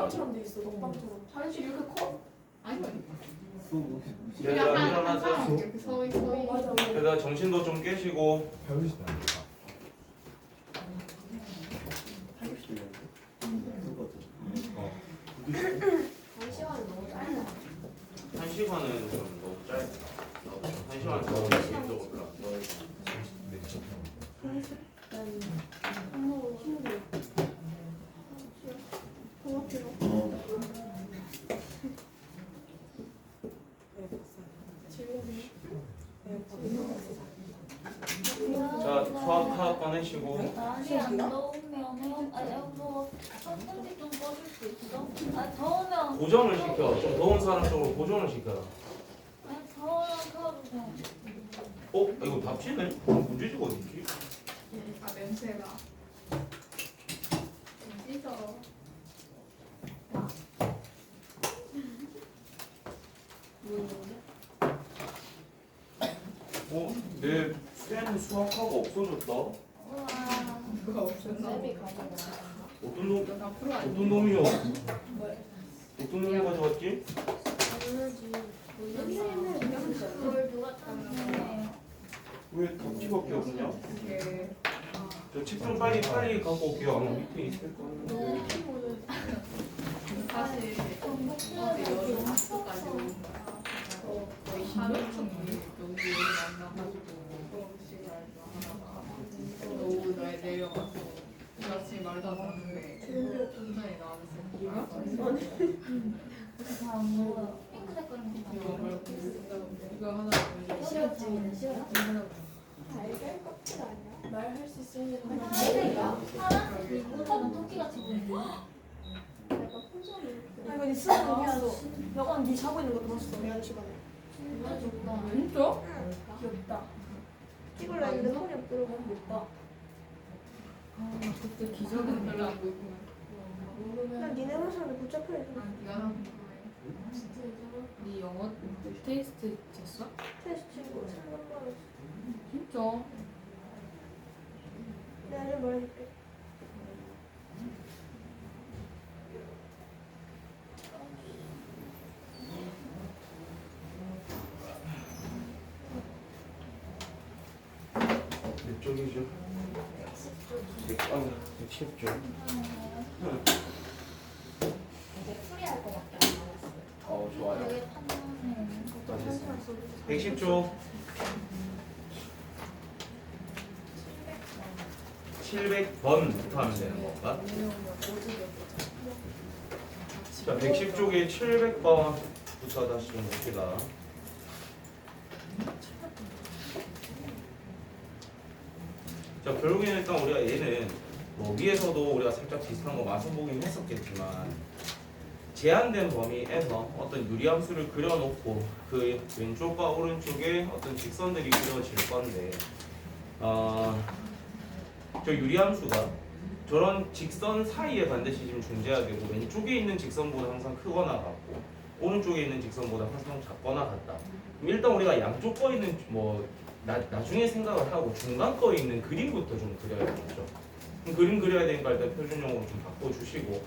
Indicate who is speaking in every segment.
Speaker 1: 먹방처럼 돼 있어. 먹방처럼.
Speaker 2: 자연실 이렇게 커?
Speaker 3: 아니
Speaker 4: 얘들아
Speaker 3: 약간
Speaker 4: 일어나서
Speaker 3: 항상 이렇게 서이
Speaker 1: 맞아.
Speaker 4: 얘들아 정신도 좀 깨시고
Speaker 5: 배우시면 안 될까?
Speaker 4: 어.
Speaker 2: 1시간이 너무 짧아.
Speaker 4: 1시간은 좀 너무 짧다. 1시간 더 길도록 가.
Speaker 5: 네,
Speaker 4: 자 수학 하나 꺼내시고
Speaker 6: 날이 안 더우면은 뭐 선풍기 좀 꺼줄 수 있어? 아니 더우면
Speaker 4: 고정을 시켜. 좀 더운 사람 쪽으로 고정을 시켜라.
Speaker 6: 아니 더우면 켜주세요.
Speaker 4: 이거 답지네? 문제지가 어딨지?
Speaker 3: 아 냄새가 찢어.
Speaker 4: 내 쌤 수학하고 없어졌다?
Speaker 6: 우와.
Speaker 3: 누가 없었나?
Speaker 2: 쌤이 가져가.
Speaker 4: 어떤 놈?
Speaker 3: 이거 다 풀어
Speaker 4: 어떤 놈이요? 어떤 놈이 가져갔지?
Speaker 6: 모르지. 그걸 누가 탔네.
Speaker 4: 왜 답지밖에 없냐?
Speaker 3: 이렇게
Speaker 4: 저 책 좀 빨리 갖고 올게요. 아마 밑에 있을 거예요.
Speaker 3: 사실 어제 여름 학교까지 온 거야. 거의 하루 종일 여기 만나가지고 시간도 하다가 또 오후에 내려가서 아침에 말도 안 나는데 운전이 나왔어.
Speaker 6: 잘안 보여. 핑크 색깔은
Speaker 3: 이거 말고 이거 하나
Speaker 6: 싫었지.
Speaker 1: 말할 수 있으면
Speaker 6: 파란색 이거는 토끼같이 보이는데.
Speaker 1: 아 이거 니 쓰는 거 봤어. 너가 니 자고 있는 거 봤어. 미안 시간에.
Speaker 6: 진짜 좋다.
Speaker 3: 진짜?
Speaker 1: 귀엽다. 찍을라 했는데 손이 없더라고.
Speaker 6: 예뻐.
Speaker 3: 그때 기적은 별로 안 보이구나.
Speaker 1: 난 니네 모습을 붙잡혀 있어.
Speaker 3: 네가 하는 네 영어 테이스트 쳤어?
Speaker 1: 테스트 친구 3만 원.
Speaker 3: 진짜?
Speaker 1: 내가 좀 말해줄게.
Speaker 4: 몇 쪽이죠? 110쪽.
Speaker 2: 이제 풀이할 거밖에 안 남았어요.
Speaker 4: 좋아요.
Speaker 6: 되게 판단해.
Speaker 4: 110쪽. 700번부터 하면 되는 건가? 자, 110쪽에 700번부터 다시 좀 봅시다. 자, 결국에는 일단 우리가 얘는 뭐 위에서도 우리가 살짝 비슷한 거 마서 보긴 했었겠지만 제한된 범위에서 어떤 유리함수를 그려놓고 그 왼쪽과 오른쪽에 어떤 직선들이 그려질 건데 저 유리함수가 저런 직선 사이에 반드시 지금 존재해야 되고 왼쪽에 있는 직선보다 항상 크거나 같고 오른쪽에 있는 직선보다 항상 작거나 같다. 그럼 일단 우리가 양쪽 거 있는 뭐 나중에 생각을 하고 중간 거 있는 그림부터 좀 그려야겠죠. 그럼 그림 그려야 되니까 일단 표준용으로 좀 바꿔주시고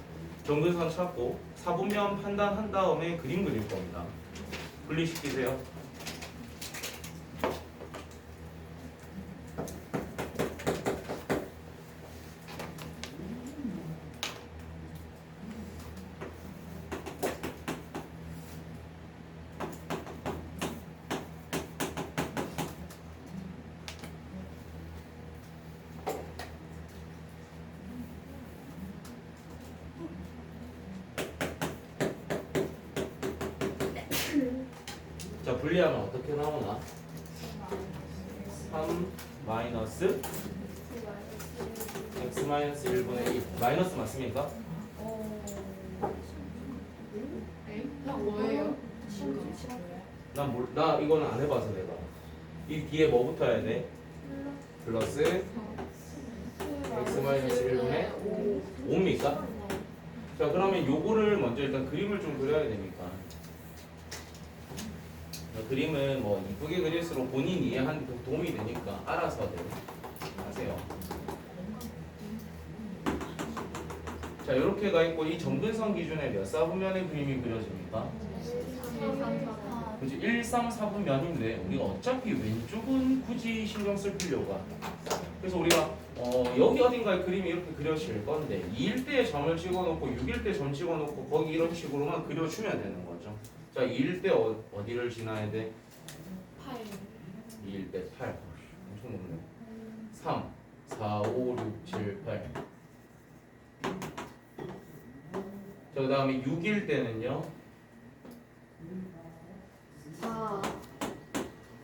Speaker 4: 정근선 찾고 사분면 판단한 다음에 그림 그릴 겁니다. 분리시키세요. 자, 분리하면 어떻게 나오나? 3 마이너스 x 마이너스 1분의 2 마이너스 맞습니까?
Speaker 3: 에? 뭐예요?
Speaker 4: 나 이거는 안 해봐서 내가 이 뒤에 뭐 붙어야 돼? 플러스 x 마이너스 1분의 5입니까? 자, 그러면 요거를 먼저 일단 그림을 좀 그려야 되니까 그림은 뭐 이쁘게 그릴수록 본인 이해하는 데 도움이 되니까 알아서들 하세요. 자, 자 이렇게가 있고 이 점근선 기준에 몇 사분면의 그림이 그려집니까?
Speaker 6: 4.
Speaker 4: 그치 1, 3, 4분면인데 우리가 어차피 왼쪽은 굳이 신경 쓸 필요가. 그래서 우리가 여기 어딘가에 그림이 이렇게 그려질 건데 2일 때 점을 찍어놓고 6일 때 점 찍어놓고 거기 이런 식으로만 그려주면 되는 거죠. 자 2일 때 어디를 지나야 돼?
Speaker 3: 8.
Speaker 4: 2일 때 8. 엄청 높네. 3, 4, 5, 6, 7, 8. 자, 그 다음에 6일 때는요.
Speaker 3: 4.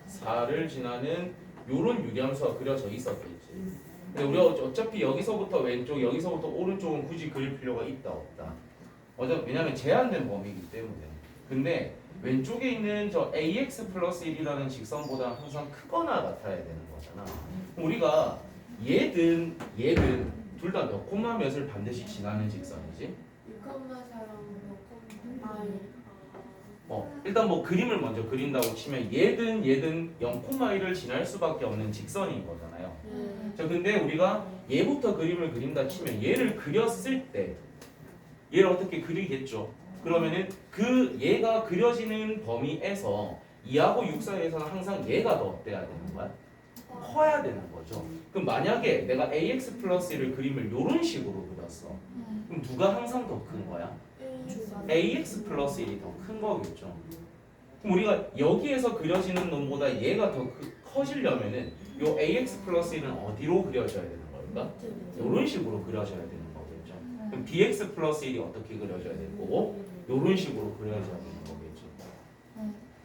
Speaker 4: 4를 지나는 요런 유리함수가 그려져 있었겠지. 근데 우리가 어차피 여기서부터 왼쪽, 여기서부터 오른쪽은 굳이 그릴 필요가 있다 없다. 왜냐면 제한된 범위이기 때문에. 근데 왼쪽에 있는 저 ax 플러스 1이라는 직선보다 항상 크거나 같아야 되는 거잖아. 그럼 우리가 얘든 둘 다 몇 콤마 몇을 반드시 지나는 직선이지?
Speaker 3: 6,4랑
Speaker 4: 일단 뭐 그림을 먼저 그린다고 치면 얘든 0,1을 지날 수밖에 없는 직선인 거잖아요. 자, 근데 우리가 얘부터 그림을 그린다 치면 얘를 그렸을 때 얘를 어떻게 그리겠죠? 그러면은 그 얘가 그려지는 범위에서 2하고 6 사이에서는 항상 얘가 더 어때야 되는 거야? 커야 되는 거죠. 그럼 만약에 내가 ax 플러스 1을 그림을 이런 식으로 그렸어. 그럼 누가 항상 더 큰 거야? ax 플러스 1이 더 큰 거겠죠. 그럼 우리가 여기에서 그려지는 놈보다 얘가 더 커지려면은 요 ax 플러스 1은 어디로 그려져야 되는 걸까? 이런 식으로 그려져야 되는 거겠죠. 그럼 bx 플러스 1이 어떻게 그려져야 되는 거고? 이런 식으로 그려져야 되는 거겠죠.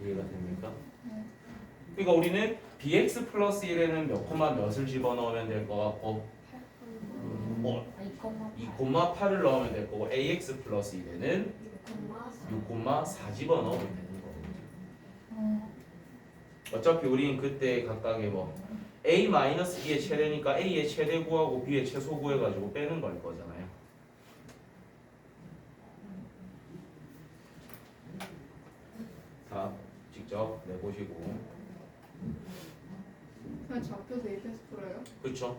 Speaker 4: 이해가 됩니까? 그러니까 우리는 bx 플러스 1에는 몇 콤마 몇을 집어넣으면 될 것 같고 2,8을 넣으면 될 거고 ax 플러스 1에는 6,4 집어넣으면 되는 거거든요. 어차피 우리는 그때 각각의 뭐 a-b의 최대니까 a의 최대 구하고 b의 최소 구해가지고 빼는 걸 거잖아요. 다 직접 내보시고.
Speaker 3: 그냥 좌표 대입해서 풀어요?
Speaker 4: 그렇죠.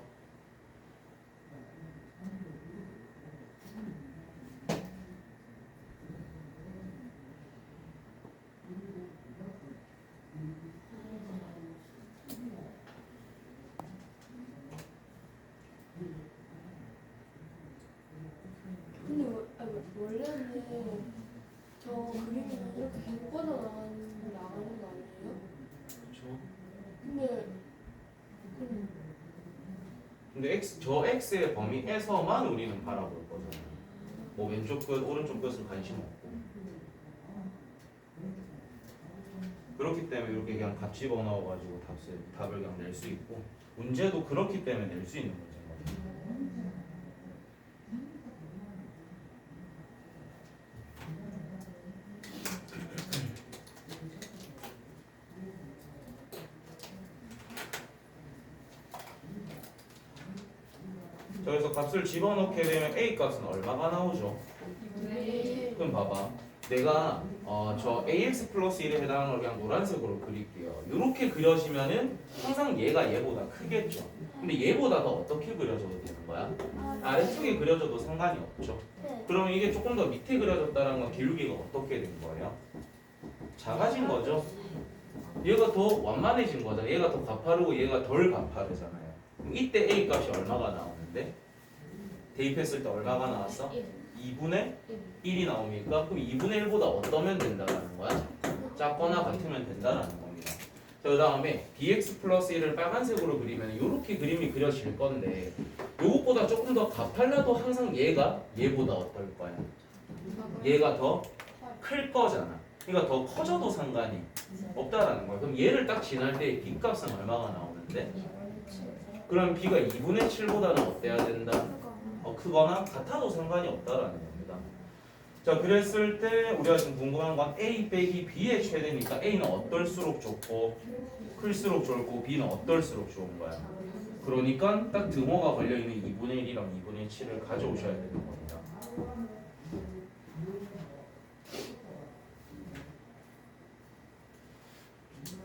Speaker 1: 근데 원래는 저 그림이 이렇게 묶어서 나가는 거 아니에요?
Speaker 4: 그렇죠. 근데 저 x의 범위에서만 우리는 바라볼 거잖아요. 뭐 왼쪽 끝, 오른쪽 끝은 관심 없고. 그렇기 때문에 이렇게 그냥 값 집어넣어가지고 답을 그냥 낼 수 있고, 문제도 그렇기 때문에 낼 수 있는 문제인 거죠. 자, 그래서 값을 집어넣게 되면 a 값은 얼마가 나오죠? 그럼 봐봐. 내가 저 ax 플러스 1에 해당하는 걸 그냥 노란색으로 그릴게요. 이렇게 그려지면은 항상 얘가 얘보다 크겠죠. 근데 얘보다 더 어떻게 그려줘도 되는 거야? 아래쪽에 그려줘도 상관이 없죠. 그러면 이게 조금 더 밑에 그려졌다는 건 기울기가 어떻게 된 거예요? 작아진 거죠. 얘가 더 완만해진 거죠. 얘가 더 가파르고 얘가 덜 가파르잖아요. 그럼 이때 a 값이 얼마가 나오는데? 대입했을 때 얼마가 나왔어? 2분의 1이 나옵니까? 그럼 2분의 1보다 어떠면 된다는 거야? 작거나 같으면 된다는 겁니다. 자, 그 다음에 bx 플러스 1을 빨간색으로 그리면 이렇게 그림이 그려질 건데 요것보다 조금 더 가팔라도 항상 얘가 얘보다 어떨 거야? 얘가 더 클 거잖아. 그러니까 더 커져도 상관이 없다라는 거야. 그럼 얘를 딱 지날 때 b 값은 얼마가 나오는데? 그럼 b가 2분의 7보다는 어때야 된다? 크거나 같아도 상관이 없다라는 겁니다. 자, 그랬을 때 우리가 지금 궁금한 건 a 빼기 b의 최대니까 a는 어떨수록 좋고 클수록 좋고 b는 어떨수록 좋은 거야. 그러니까 딱 등호가 걸려있는 2분의 1이랑 2분의 7을 가져오셔야 되는 겁니다.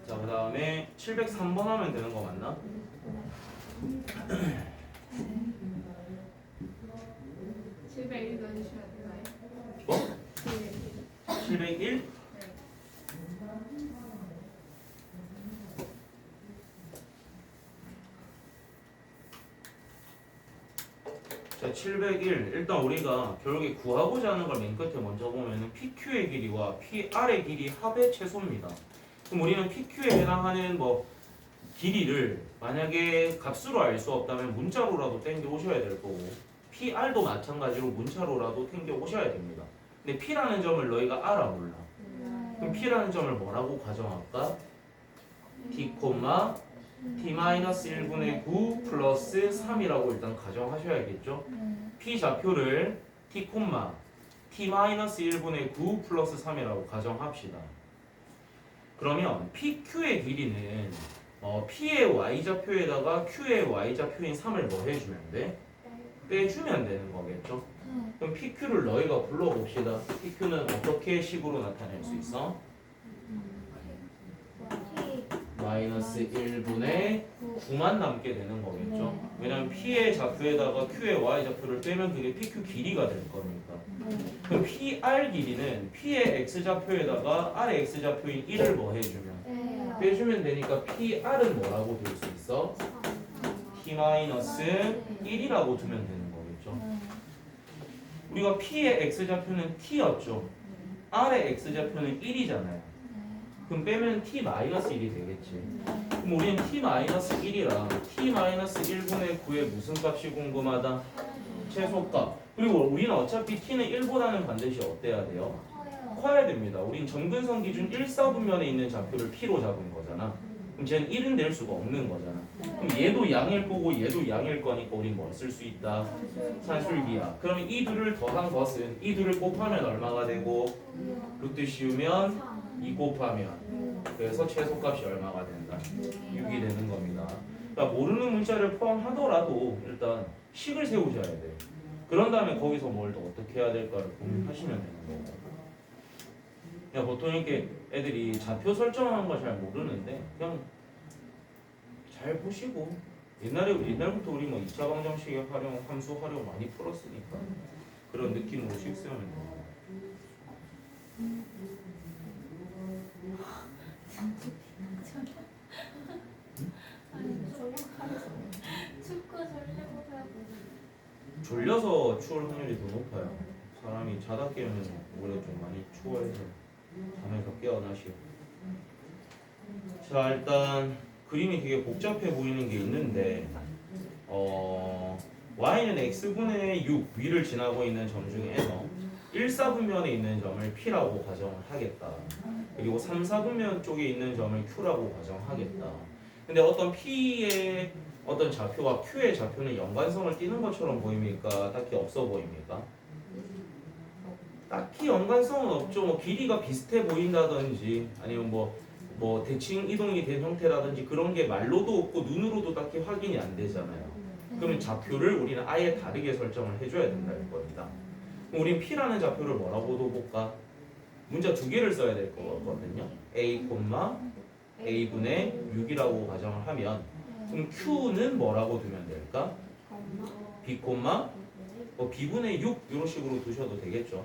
Speaker 4: 자, 그 다음에 703번 하면 되는 거 맞나?
Speaker 3: 집에 있는
Speaker 4: 701? 자, 701. 일단 우리가 결국에 구하고자 하는 걸 맨 끝에 먼저 보면은 PQ의 길이와 PR의 길이 합의 최소입니다. 그럼 우리는 PQ에 해당하는 뭐 길이를 만약에 값으로 알 수 없다면 문자로라도 땡겨 오셔야 될 거고 PR도 마찬가지로 문자로라도 땡겨 오셔야 됩니다. 근데 P라는 점을 너희가 알아 몰라? 그럼 P라는 점을 뭐라고 가정할까? T, T-1분의 9 플러스 3이라고 일단 가정하셔야겠죠? P 좌표를 T, T-1분의 9 플러스 3이라고 가정합시다. 그러면 PQ의 길이는 P의 Y좌표에다가 Q의 Y좌표인 3을 뭐 해주면 돼? 빼주면 되는 거겠죠? 그럼 PQ를 너희가 불러봅시다. PQ는 어떻게 식으로 나타낼 수 있어? 마이너스 1분의 9만 남게 되는 거겠죠? 왜냐면 P의 좌표에다가 Q의 Y좌표를 빼면 그게 PQ 길이가 될 거니까. 그럼 PR 길이는 P의 X좌표에다가 R의 X좌표인 1을 뭐 해주면? 빼주면 되니까 PR은 뭐라고 될 수 있어? T-1이라고 두면 되는 거겠죠? 우리가 P의 X좌표는 T였죠? R의 X좌표는 1이잖아요. 그럼 빼면 T-1이 되겠지. 그럼 우리는 T-1이랑 T-1분의 9의 무슨 값이 궁금하다? 최소값. 그리고 우리는 어차피 T는 1보다는 반드시 어때야 돼요? 커야 됩니다. 우린 점근성 기준 1사분면에 있는 좌표를 P로 잡은 거잖아. 그럼 쟤는 1은 될 수가 없는 거잖아. 그럼 얘도 양일 거고 얘도 양일 거니까 우린 뭘 쓸 수 있다? 산술기야. 그러면 이 둘을 더한 것은 이 둘을 곱하면 얼마가 되고 루트 씌우면 2 곱하면 그래서 최소값이 얼마가 된다? 6이 되는 겁니다. 그러니까 모르는 문자를 포함하더라도 일단 식을 세우셔야 돼. 그런 다음에 거기서 뭘 더 어떻게 해야 될까를 고민하시면 되는 거고. 그냥 보통 이렇게 애들이 좌표 설정하는 걸 잘 모르는데 그냥 잘 보시고 옛날부터 우리 뭐 2차 방정식의 활용, 함수 활용 많이 풀었으니까 그런 느낌으로 식 세우면 돼요.
Speaker 6: 축구 전략을 하고
Speaker 4: 졸려서 추울 확률이 더 높아요. 사람이 자다 깨면 오히려 좀 많이 추워해서 잠에서 깨어나시고. 자, 일단 그림이 되게 복잡해 보이는 게 있는데 y는 x분의 6 위를 지나고 있는 점 중에서 1사분면에 있는 점을 p라고 가정을 하겠다. 그리고 3사분면 쪽에 있는 점을 q라고 가정하겠다. 근데 어떤 p의 어떤 좌표가 q의 좌표는 연관성을 띠는 것처럼 보입니까? 딱히 없어 보입니까? 딱히 연관성은 없죠. 뭐 길이가 비슷해 보인다든지 아니면 뭐 대칭 이동이 된 형태라든지 그런 게 말로도 없고 눈으로도 딱히 확인이 안 되잖아요. 그러면 좌표를 우리는 아예 다르게 설정을 해줘야 된다는 겁니다. 그럼 우린 P라는 좌표를 뭐라고도 볼까? 문자 두 개를 써야 될 거거든요. A, A분의 6이라고 가정을 하면 그럼 Q는 뭐라고 두면 될까? B, B분의 6 이런 식으로 두셔도 되겠죠.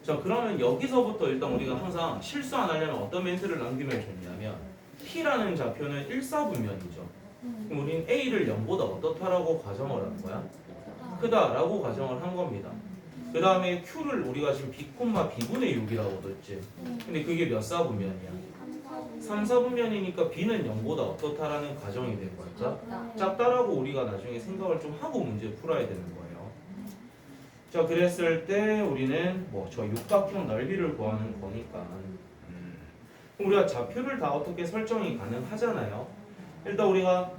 Speaker 4: 자, 그러면 여기서부터 일단 우리가 항상 실수 안 하려면 어떤 멘트를 남기면 좋냐면 P라는 좌표는 1사분면이죠. 그럼 우리는 A를 0보다 어떻다라고 가정을 한 거야? 크다라고 가정을 한 겁니다. 그 다음에 Q를 우리가 지금 B분의 6이라고 뒀지. 근데 그게 몇 사분면이야? 3사분면이니까 B는 0보다 어떻다라는 가정이 된 거죠. 작다라고 우리가 나중에 생각을 좀 하고 문제 풀어야 되는 거예요. 자, 그랬을 때 우리는 저 육각형 넓이를 구하는 거니까 그럼 우리가 좌표를 다 어떻게 설정이 가능하잖아요. 일단 우리가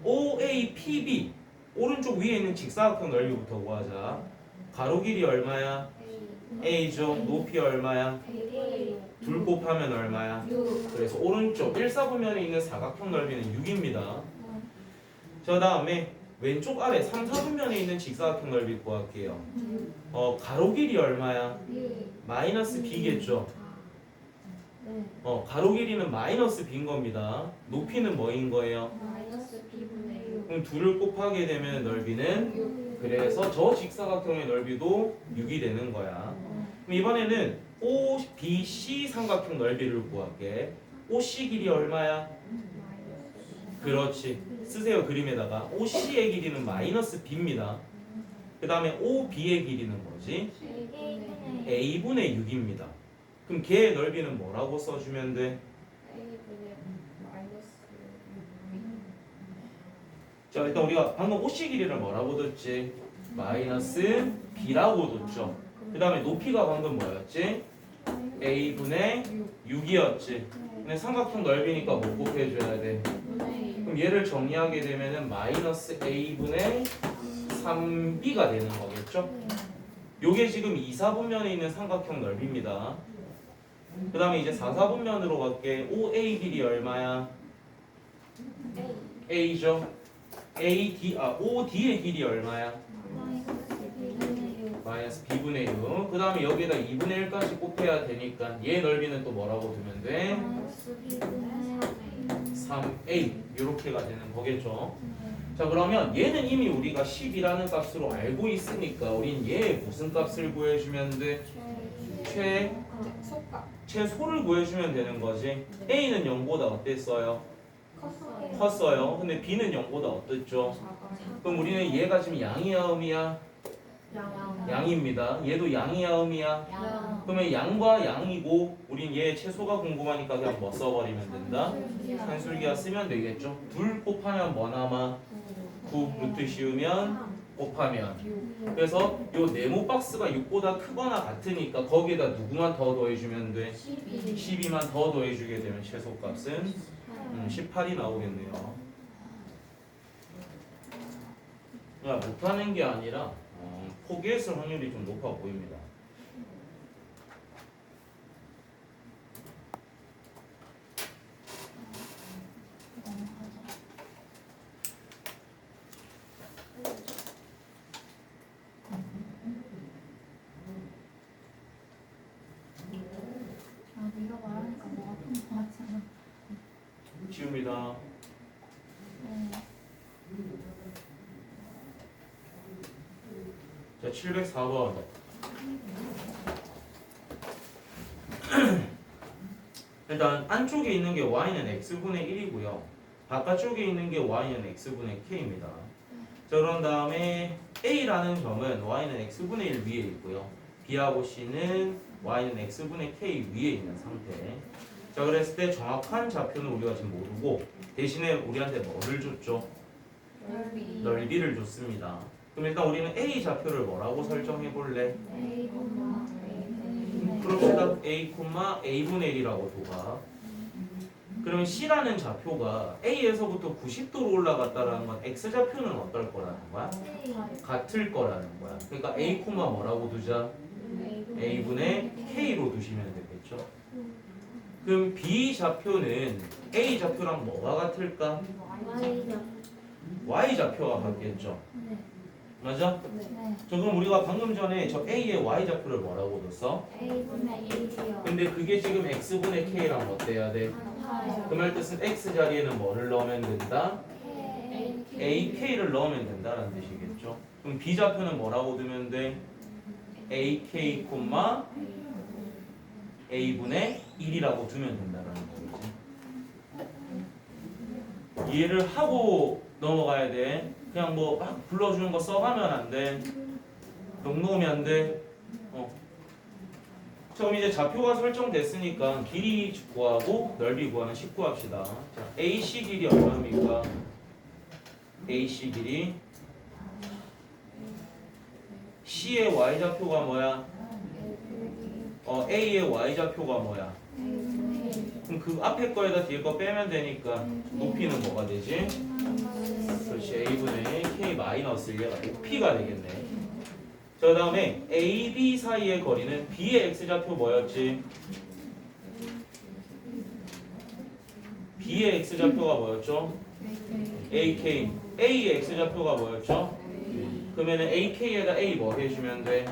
Speaker 4: OAPB 오른쪽 위에 있는 직사각형 넓이부터 구하자. 가로 길이 얼마야? A죠. 높이 얼마야? 둘 곱하면 얼마야? 그래서 오른쪽 1사분면에 있는 사각형 넓이는 6입니다. 자, 다음에 왼쪽 아래 3, 4분면에 있는 직사각형 넓이 구할게요. 가로 길이 얼마야? 마이너스 b겠죠. 가로 길이는 마이너스 b인 겁니다. 높이는 뭐인 거예요?
Speaker 2: 마이너스 B분의 6.
Speaker 4: 그럼 2를 곱하게 되면 넓이는 그래서 저 직사각형의 넓이도 6이 되는 거야. 그럼 이번에는 OBC 삼각형 넓이를 구할게. OC 길이 얼마야? 그렇지. 쓰세요 그림에다가. OC의 길이는 마이너스 B입니다. 그 다음에 OB의 길이는 뭐지? A분의 6입니다. 그럼 걔의 넓이는 뭐라고 써주면 돼?
Speaker 2: A분의 마이너스
Speaker 4: 자 일단 우리가 방금 OC 길이를 뭐라고 뒀지? 마이너스 B라고 뒀죠. 그 다음에 높이가 방금 뭐였지? A분의 6이었지. 근데 삼각형 넓이니까 못 곱해줘야 돼. 그럼 얘를 정리하게 되면은 마이너스 A분의 3B가 되는 거겠죠? 요게 지금 2, 4분면에 있는 삼각형 넓이입니다. 그 다음에 이제 4, 4분면으로 갈게. OA 길이 얼마야? A죠? OD의 길이 얼마야? 마이너스 B분의 6. 그 다음에 여기에다 2분의 1까지 곱해야 되니까 얘 넓이는 또 뭐라고 두면 돼? 3A 이렇게가 되는 거겠죠. 자 그러면 얘는 이미 우리가 10이라는 값으로 알고 있으니까 우린 얘의 무슨 값을 구해주면 돼?
Speaker 2: 속값
Speaker 4: 최소를 구해주면 되는 거지. A는 0보다 어땠어요? 컸어요. 근데 B는 0보다 어땠죠? 그럼 우리는 얘가 지금 양이야 음이야? 양입니다. 얘도 양이야 음이야? 그러면 양과 양이고 우린 얘의 최소가 궁금하니까 그냥 뭐 써버리면 된다? 산술기하 쓰면 되겠죠. 둘 곱하면 뭐 남아? 9 루트 씌우면 곱하면. 그래서 요 네모 박스가 6보다 크거나 같으니까 거기에다 누구만 더 더해주면 돼? 12만 더 더해주게 되면 최소값은 18이 나오겠네요. 야, 못하는 게 아니라 포기했을 확률이 좀 높아 보입니다.
Speaker 6: 네가 말하니까 뭐 아픈 거 같잖아.
Speaker 4: 지웁니다. 자, 704번. 일단 안쪽에 있는 게 y는 x분의 1이고요. 바깥쪽에 있는 게 y는 x분의 k입니다. 자, 그런 다음에 a라는 점은 y는 x분의 1 위에 있고요. b하고 c는 y는 x분의 k 위에 있는 상태. 자, 그랬을 때 정확한 좌표는 우리가 지금 모르고 대신에 우리한테 뭐를 줬죠? 넓이를 줬습니다. 그럼 일단 우리는 a 좌표를 뭐라고 설정해 볼래? 그럽시다. a,a분의 1이라고 둬봐. 그러면 c라는 좌표가 a에서부터 90도로 올라갔다라는 건 x 좌표는 어떨 거라는 거야? 같을 거라는 거야. 그러니까 a, 뭐라고 두자? a분의 k로 두시면 되겠죠. 그럼 b 좌표는 a 좌표랑 뭐가 같을까? y 좌표가 같겠죠. 맞아? 저 그럼 우리가 방금 전에 저 a의 y 좌표를 뭐라고 뒀어? 근데 그게 지금 x분의 k랑 어때야 돼? 그 말 뜻은 x 자리에는 뭐를 넣으면 된다? ak를 넣으면 된다라는 뜻이겠죠. 그럼 b 좌표는 뭐라고 두면 돼? ak, a분의 1이라고 두면 된다라는 거겠지. 이해를 하고 넘어가야 돼. 그냥 뭐 막 불러주는 거 써가면 안 돼. 넉 놓으면 안 돼. 자, 그럼 이제 좌표가 설정됐으니까 길이 구하고 넓이 구하는 식 구합시다. 자, AC 길이 얼마입니까? AC 길이 C의 Y 좌표가 뭐야? A의 Y 좌표가 뭐야? 그럼 그 앞에 거에다 뒤에 거 빼면 되니까 높이는 뭐가 되지? 그렇지, A분의 K 마이너스 1가 높이가 되겠네. 자, 그 다음에 A, B 사이의 거리는 B의 X좌표 뭐였지? B의 X좌표가 뭐였죠? AK. A의 X좌표가 뭐였죠? 그러면은 AK에다 A 뭐 해주면 돼?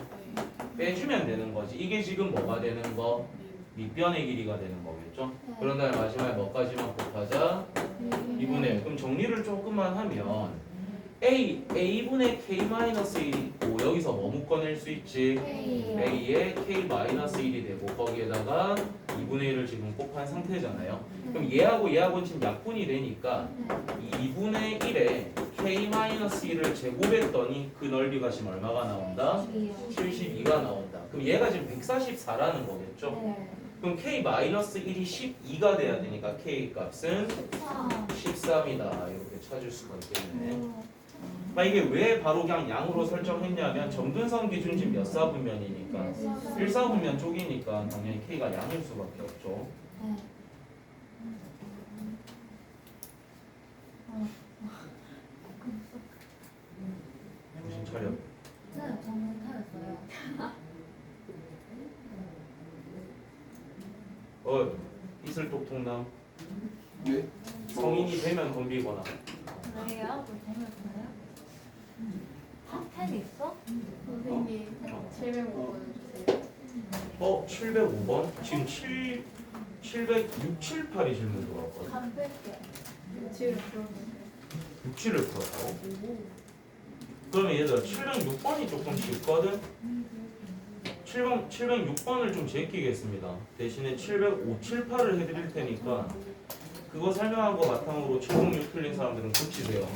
Speaker 4: 빼주면 되는 거지. 이게 지금 뭐가 되는 거? 밑변의 길이가 되는 거겠죠? 그런 다음에 마지막에 뭐까지만 곱하자? 2분의 1. 그럼 정리를 조금만 하면 A분의 K-1이 있고 여기서 뭐 묶어낼 수 있지? A에 K-1이 되고 거기에다가 2분의 1을 지금 곱한 상태잖아요. 그럼 얘하고는 지금 약분이 되니까 2분의 1에 K-1을 제곱했더니 그 넓이가 지금 얼마가 나온다? 72가 나온다. 그럼 얘가 지금 144라는 거겠죠? 그럼 K-1이 12가 돼야 되니까 K 값은 13이다. 이렇게 찾을 수가 있겠네. 이게 왜 바로 그냥 양으로 설정했냐면 점근성 기준 지금 몇 사분면이니까 1사분면 쪽이니까 당연히 K가 양일 수밖에 없죠. 정신 차려.
Speaker 6: 네, 정신 차렸어요.
Speaker 4: 이슬똑 통남.
Speaker 5: 네?
Speaker 4: 성인이 되면 덤비거나.
Speaker 6: 그래요? 뭐 재밌어요? 핫팩 있어?
Speaker 3: 선생님 705번 주세요.
Speaker 4: 705번? 지금 768이 질문 들어왔거든.
Speaker 6: 한 뺄게.
Speaker 3: 7을 풀었는데
Speaker 4: 67을 풀었다고? 그러면 얘들아 706번이 조금 쉽거든? 706번을 좀 제끼겠습니다. 대신에 758을 해드릴 테니까 그거 설명한 거 바탕으로 706 틀린 사람들은 고치세요.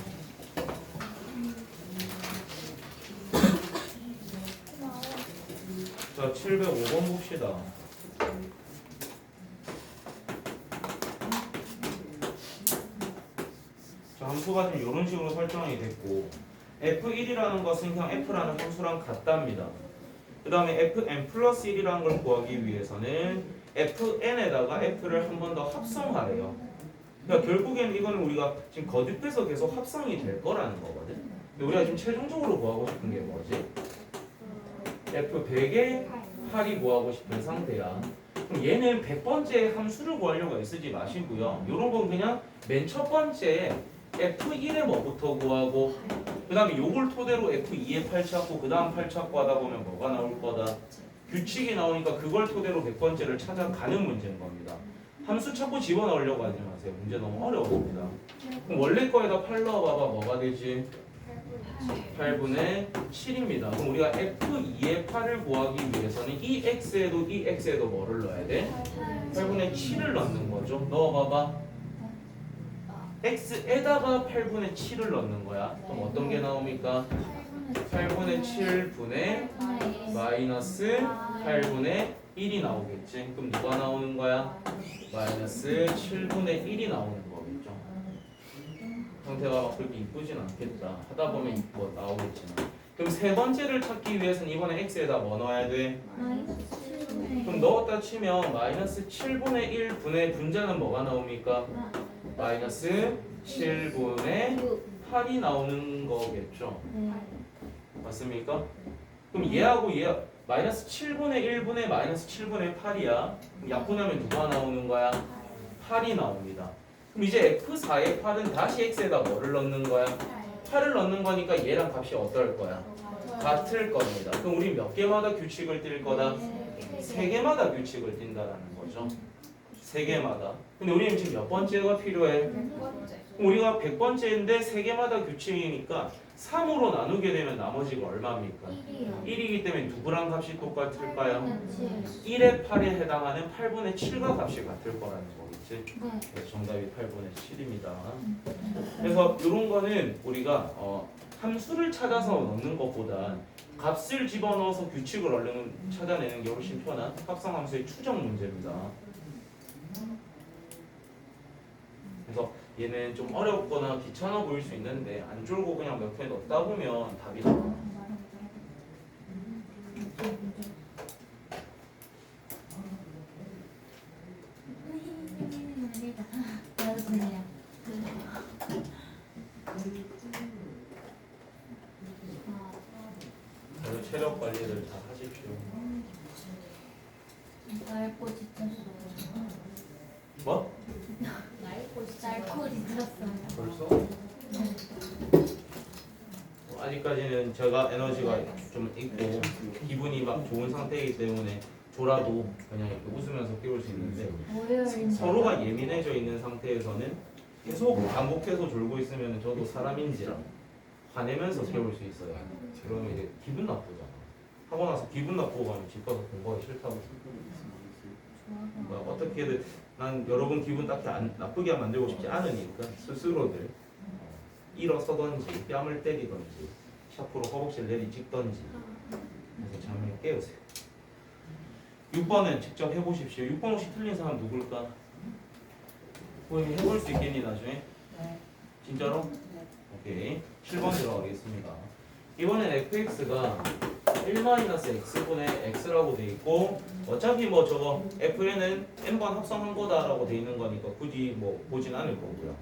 Speaker 4: 자, 705번 봅시다. 자, 함수가 지금 이런 식으로 설정이 됐고 F1이라는 것은 그냥 F라는 함수랑 같답니다. 그 다음에 Fn 플러스 1이라는 걸 구하기 위해서는 Fn에다가 F를 한 번 더 합성하래요. 그러니까 결국에는 이거는 우리가 지금 거듭해서 계속 합성이 될 거라는 거거든. 근데 우리가 지금 최종적으로 구하고 싶은 게 뭐지? F 100에 8이 구하고 싶은 상태야. 그럼 얘는 100번째 함수를 구하려고 애쓰지 마시고요. 이런 건 그냥 맨 첫 번째 F1에 뭐부터 구하고 그 다음에 요걸 토대로 F2에 8 찾고 그 다음 8 찾고 하다 보면 뭐가 나올 거다? 규칙이 나오니까 그걸 토대로 100번째를 찾아가는 문제인 겁니다. 함수 찾고 집어넣으려고 하지 마세요. 문제 너무 어려워집니다. 그럼 원래 거에다 8 넣어봐봐. 뭐가 되지? 8분의 7입니다. 그럼 우리가 F2의 8을 구하기 위해서는 이 X에도 뭐를 넣어야 돼? 8분의 7을 넣는 거죠. 넣어봐봐. X에다가 8분의 7을 넣는 거야. 그럼 어떤 게 나옵니까? 8분의 7분의 마이너스 8분의 1이 나오겠지. 그럼 누가 나오는 거야? 마이너스 7분의 1이 나오는 거겠죠. 형태가 막 그렇게 이쁘진 않겠다. 하다 보면 이뻐 나오겠지만. 그럼 세 번째를 찾기 위해서는 이번에 X에다 뭐 넣어야 돼? 그럼 넣었다 치면 마이너스 7분의 1분의 분자는 뭐가 나옵니까? 마이너스 7분의 8이 나오는 거겠죠. 맞습니까? 그럼 얘하고 얘 마이너스 7분의 1분의 마이너스 7분의 8이야. 그럼 약분하면 누가 나오는 거야? 8이 나옵니다. 그럼 이제 F4의 8은 다시 X에다 뭐를 넣는 거야? 8을 넣는 거니까 얘랑 값이 어떨 거야? 같을 겁니다. 그럼 우리 몇 개마다 규칙을 띌 거다? 3개마다 규칙을 띈다라는 거죠. 3개마다. 근데 우리는 지금 몇 번째가 필요해? 우리가 100번째인데 3개마다 규칙이니까 3으로 나누게 되면 나머지가 얼마입니까? 1이기 때문에 누구랑 값이 똑같을까요? 1의 8에 해당하는 8분의 7과 값이 같을 거라는 거겠지. 그래서 정답이 8분의 7입니다. 그래서 이런 거는 우리가 함수를 찾아서 넣는 것보다 값을 집어넣어서 규칙을 얼른 찾아내는 게 훨씬 편한 합성함수의 추정 문제입니다. 그래서 얘는 좀 어렵거나 귀찮아 보일 수 있는데 안 졸고 그냥 몇 개 넣다 보면 답이 나와. 체력 관리를 다 하십시오.
Speaker 6: 낡고 지쳤어.
Speaker 4: 뭐?
Speaker 6: 낡고 지쳤어요.
Speaker 4: 벌써? 아직까지는 제가 에너지가 좀 있고 기분이 막 좋은 상태이기 때문에 졸아도 그냥 이렇게 웃으면서 깨울 수 있는데 서로가 예민해져 있는 상태에서는 계속 반복해서 졸고 있으면 저도 사람인지라 화내면서 세울 수 있어요. 그러면 이제 기분 나쁘잖아. 하고 나서 기분 나쁘고 가면 집 가서 공부하기 싫다고. 그러니까 어떻게든 난 여러분 기분 딱히 나쁘게 만들고 싶지 않으니까 스스로들 일어서던지 뺨을 때리던지 샤프로 허벅지를 내리찍던지 그래서 잠을 깨우세요. 6번은 직접 해보십시오. 6번 혹시 틀린 사람 누굴까? 본인이 해볼 수 있겠니 나중에? 진짜로? 오케이. 7번 들어가겠습니다. 이번엔 fx가 1-x분의 x라고 돼 있고 어차피 뭐 저거 fn은 n번 합성한 거다라고 돼 있는 거니까 굳이 뭐 보진 않을 거고요.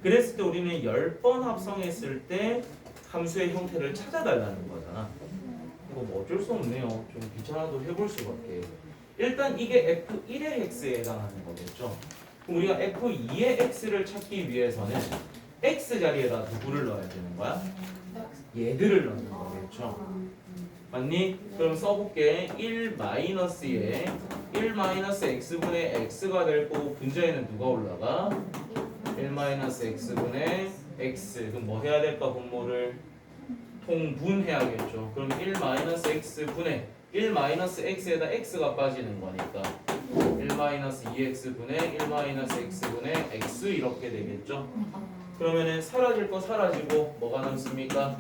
Speaker 4: 그랬을 때 우리는 10번 합성했을 때 함수의 형태를 찾아달라는 거잖아. 이거 뭐 어쩔 수 없네요. 좀 귀찮아도 해볼 수밖에. 일단 이게 f1의 x에 해당하는 거겠죠. 그럼 우리가 f2의 x를 찾기 위해서는 x 자리에다 누구를 넣어야 되는 거야? 얘들을 넣는 거겠죠. 맞니? 그럼 써볼게. 1-에 1-x분의 x가 될 거고 분자에는 누가 올라가? 1-x분의 x. 그럼 뭐 해야 될까? 분모를 통분해야겠죠. 그럼 1-x분의 1-x에다 x가 빠지는 거니까 1-2x분의 1-x분의 x 이렇게 되겠죠. 그러면은 사라질 거 사라지고 뭐가 남습니까?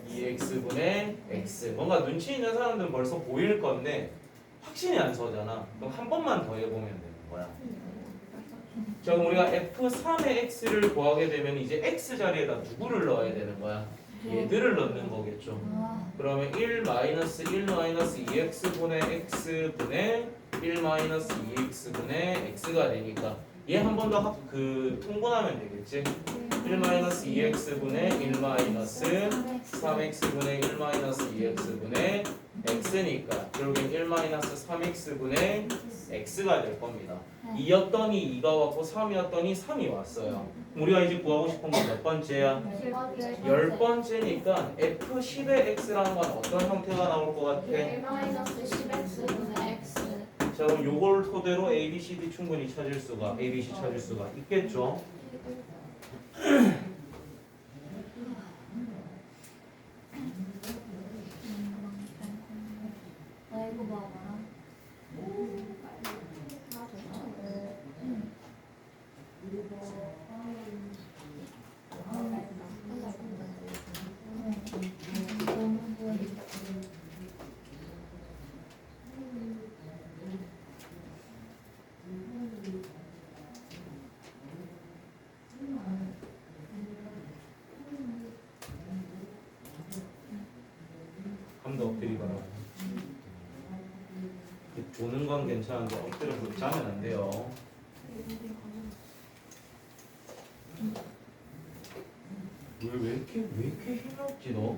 Speaker 4: 2x분의 x. 뭔가 눈치 있는 사람들은 벌써 보일 건데 확신이 안 서잖아. 그럼 한 번만 더 해보면 되는 거야. 자, 그럼 우리가 f3의 x를 구하게 되면 이제 x 자리에다 누구를 넣어야 되는 거야? 얘들을 넣는 거겠죠. 그러면 1-2x분의 x분의 1-2x분의 x가 되니까 얘 한 번 더 통분하면 되겠지. 1-2x분의 1-3x분의 1-2x분의 x니까 결국엔 1-3x분의 x가 될 겁니다. 2였더니 2가 왔고 3이었더니 3이 왔어요. 우리가 이제 구하고 싶은 건 몇 번째야? 10번째니까 f10의 x라는 건 어떤 형태가 나올 것 같아?
Speaker 2: 1-10x분의 x.
Speaker 4: 자, 그럼 요걸 토대로 A, B, C, D 충분히 찾을 수가 A, B, C 찾을 수가 있겠죠.
Speaker 6: 나 이거 봐봐라.
Speaker 4: 한번 엎드리 봐라. 조는 건 괜찮은데 엎드려 자면 안 돼요. 왜 이렇게 힘이 없지 너?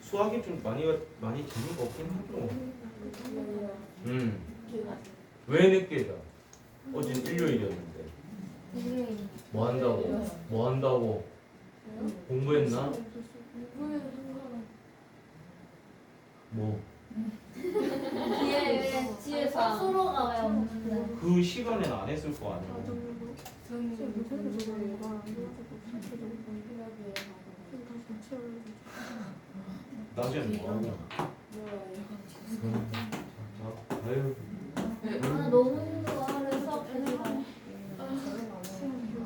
Speaker 4: 수학이 좀 많이 재미가 없긴 하죠. 왜 늦게 자? 어제는 일요일이었는데. 뭐 한다고? 공부했나? 뭐?
Speaker 6: 뒤에서 서로가 왜 없는데?
Speaker 4: 그 시간에는 안 했을 거 아니야. 낮에는 뭐 하냐? 아유.
Speaker 6: 아 너무 힘들어. 그래서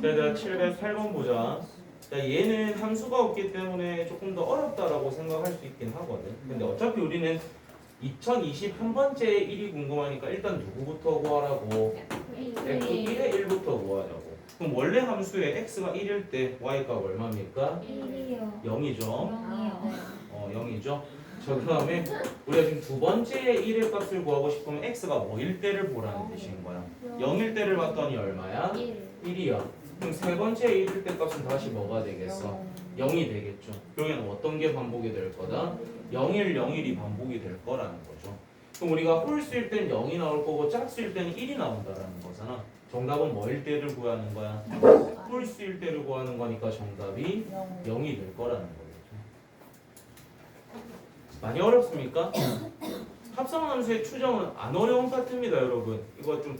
Speaker 4: 자, 얘들아 708번 보자. 자, 얘는 함수가 없기 때문에 조금 더 어렵다라고 생각할 수 있긴 하거든. 근데 어차피 우리는 2021번째 1이 궁금하니까 일단 누구부터 구하라고? f1의 1부터 구하자고. 그럼 원래 함수의 x가 1일 때 y값 얼마입니까?
Speaker 6: 1이요.
Speaker 4: 0이죠.
Speaker 6: 0이요.
Speaker 4: 0이죠. 자, 그 다음에 우리가 지금 두 번째 1의 값을 구하고 싶으면 x가 뭐일 때를 보라는 뜻인 거야. 0일 때를 봤더니 얼마야? 1이야. 그럼 세 번째 1일 때 값은 다시 뭐가 되겠어? 0이 되겠죠. 그러면 어떤 게 반복이 될 거다? 0일, 0일이 반복이 될 거라는 거죠. 그럼 우리가 홀수일 땐 0이 나올 거고 짝수일 때는 1이 나온다라는 거잖아. 정답은 뭐일 때를 구하는 거야? 홀수일 때를 구하는 거니까 정답이 0이 될 거라는 거겠죠. 많이 어렵습니까? 합성함수의 추정은 안 어려운 파트입니다, 여러분. 이거 좀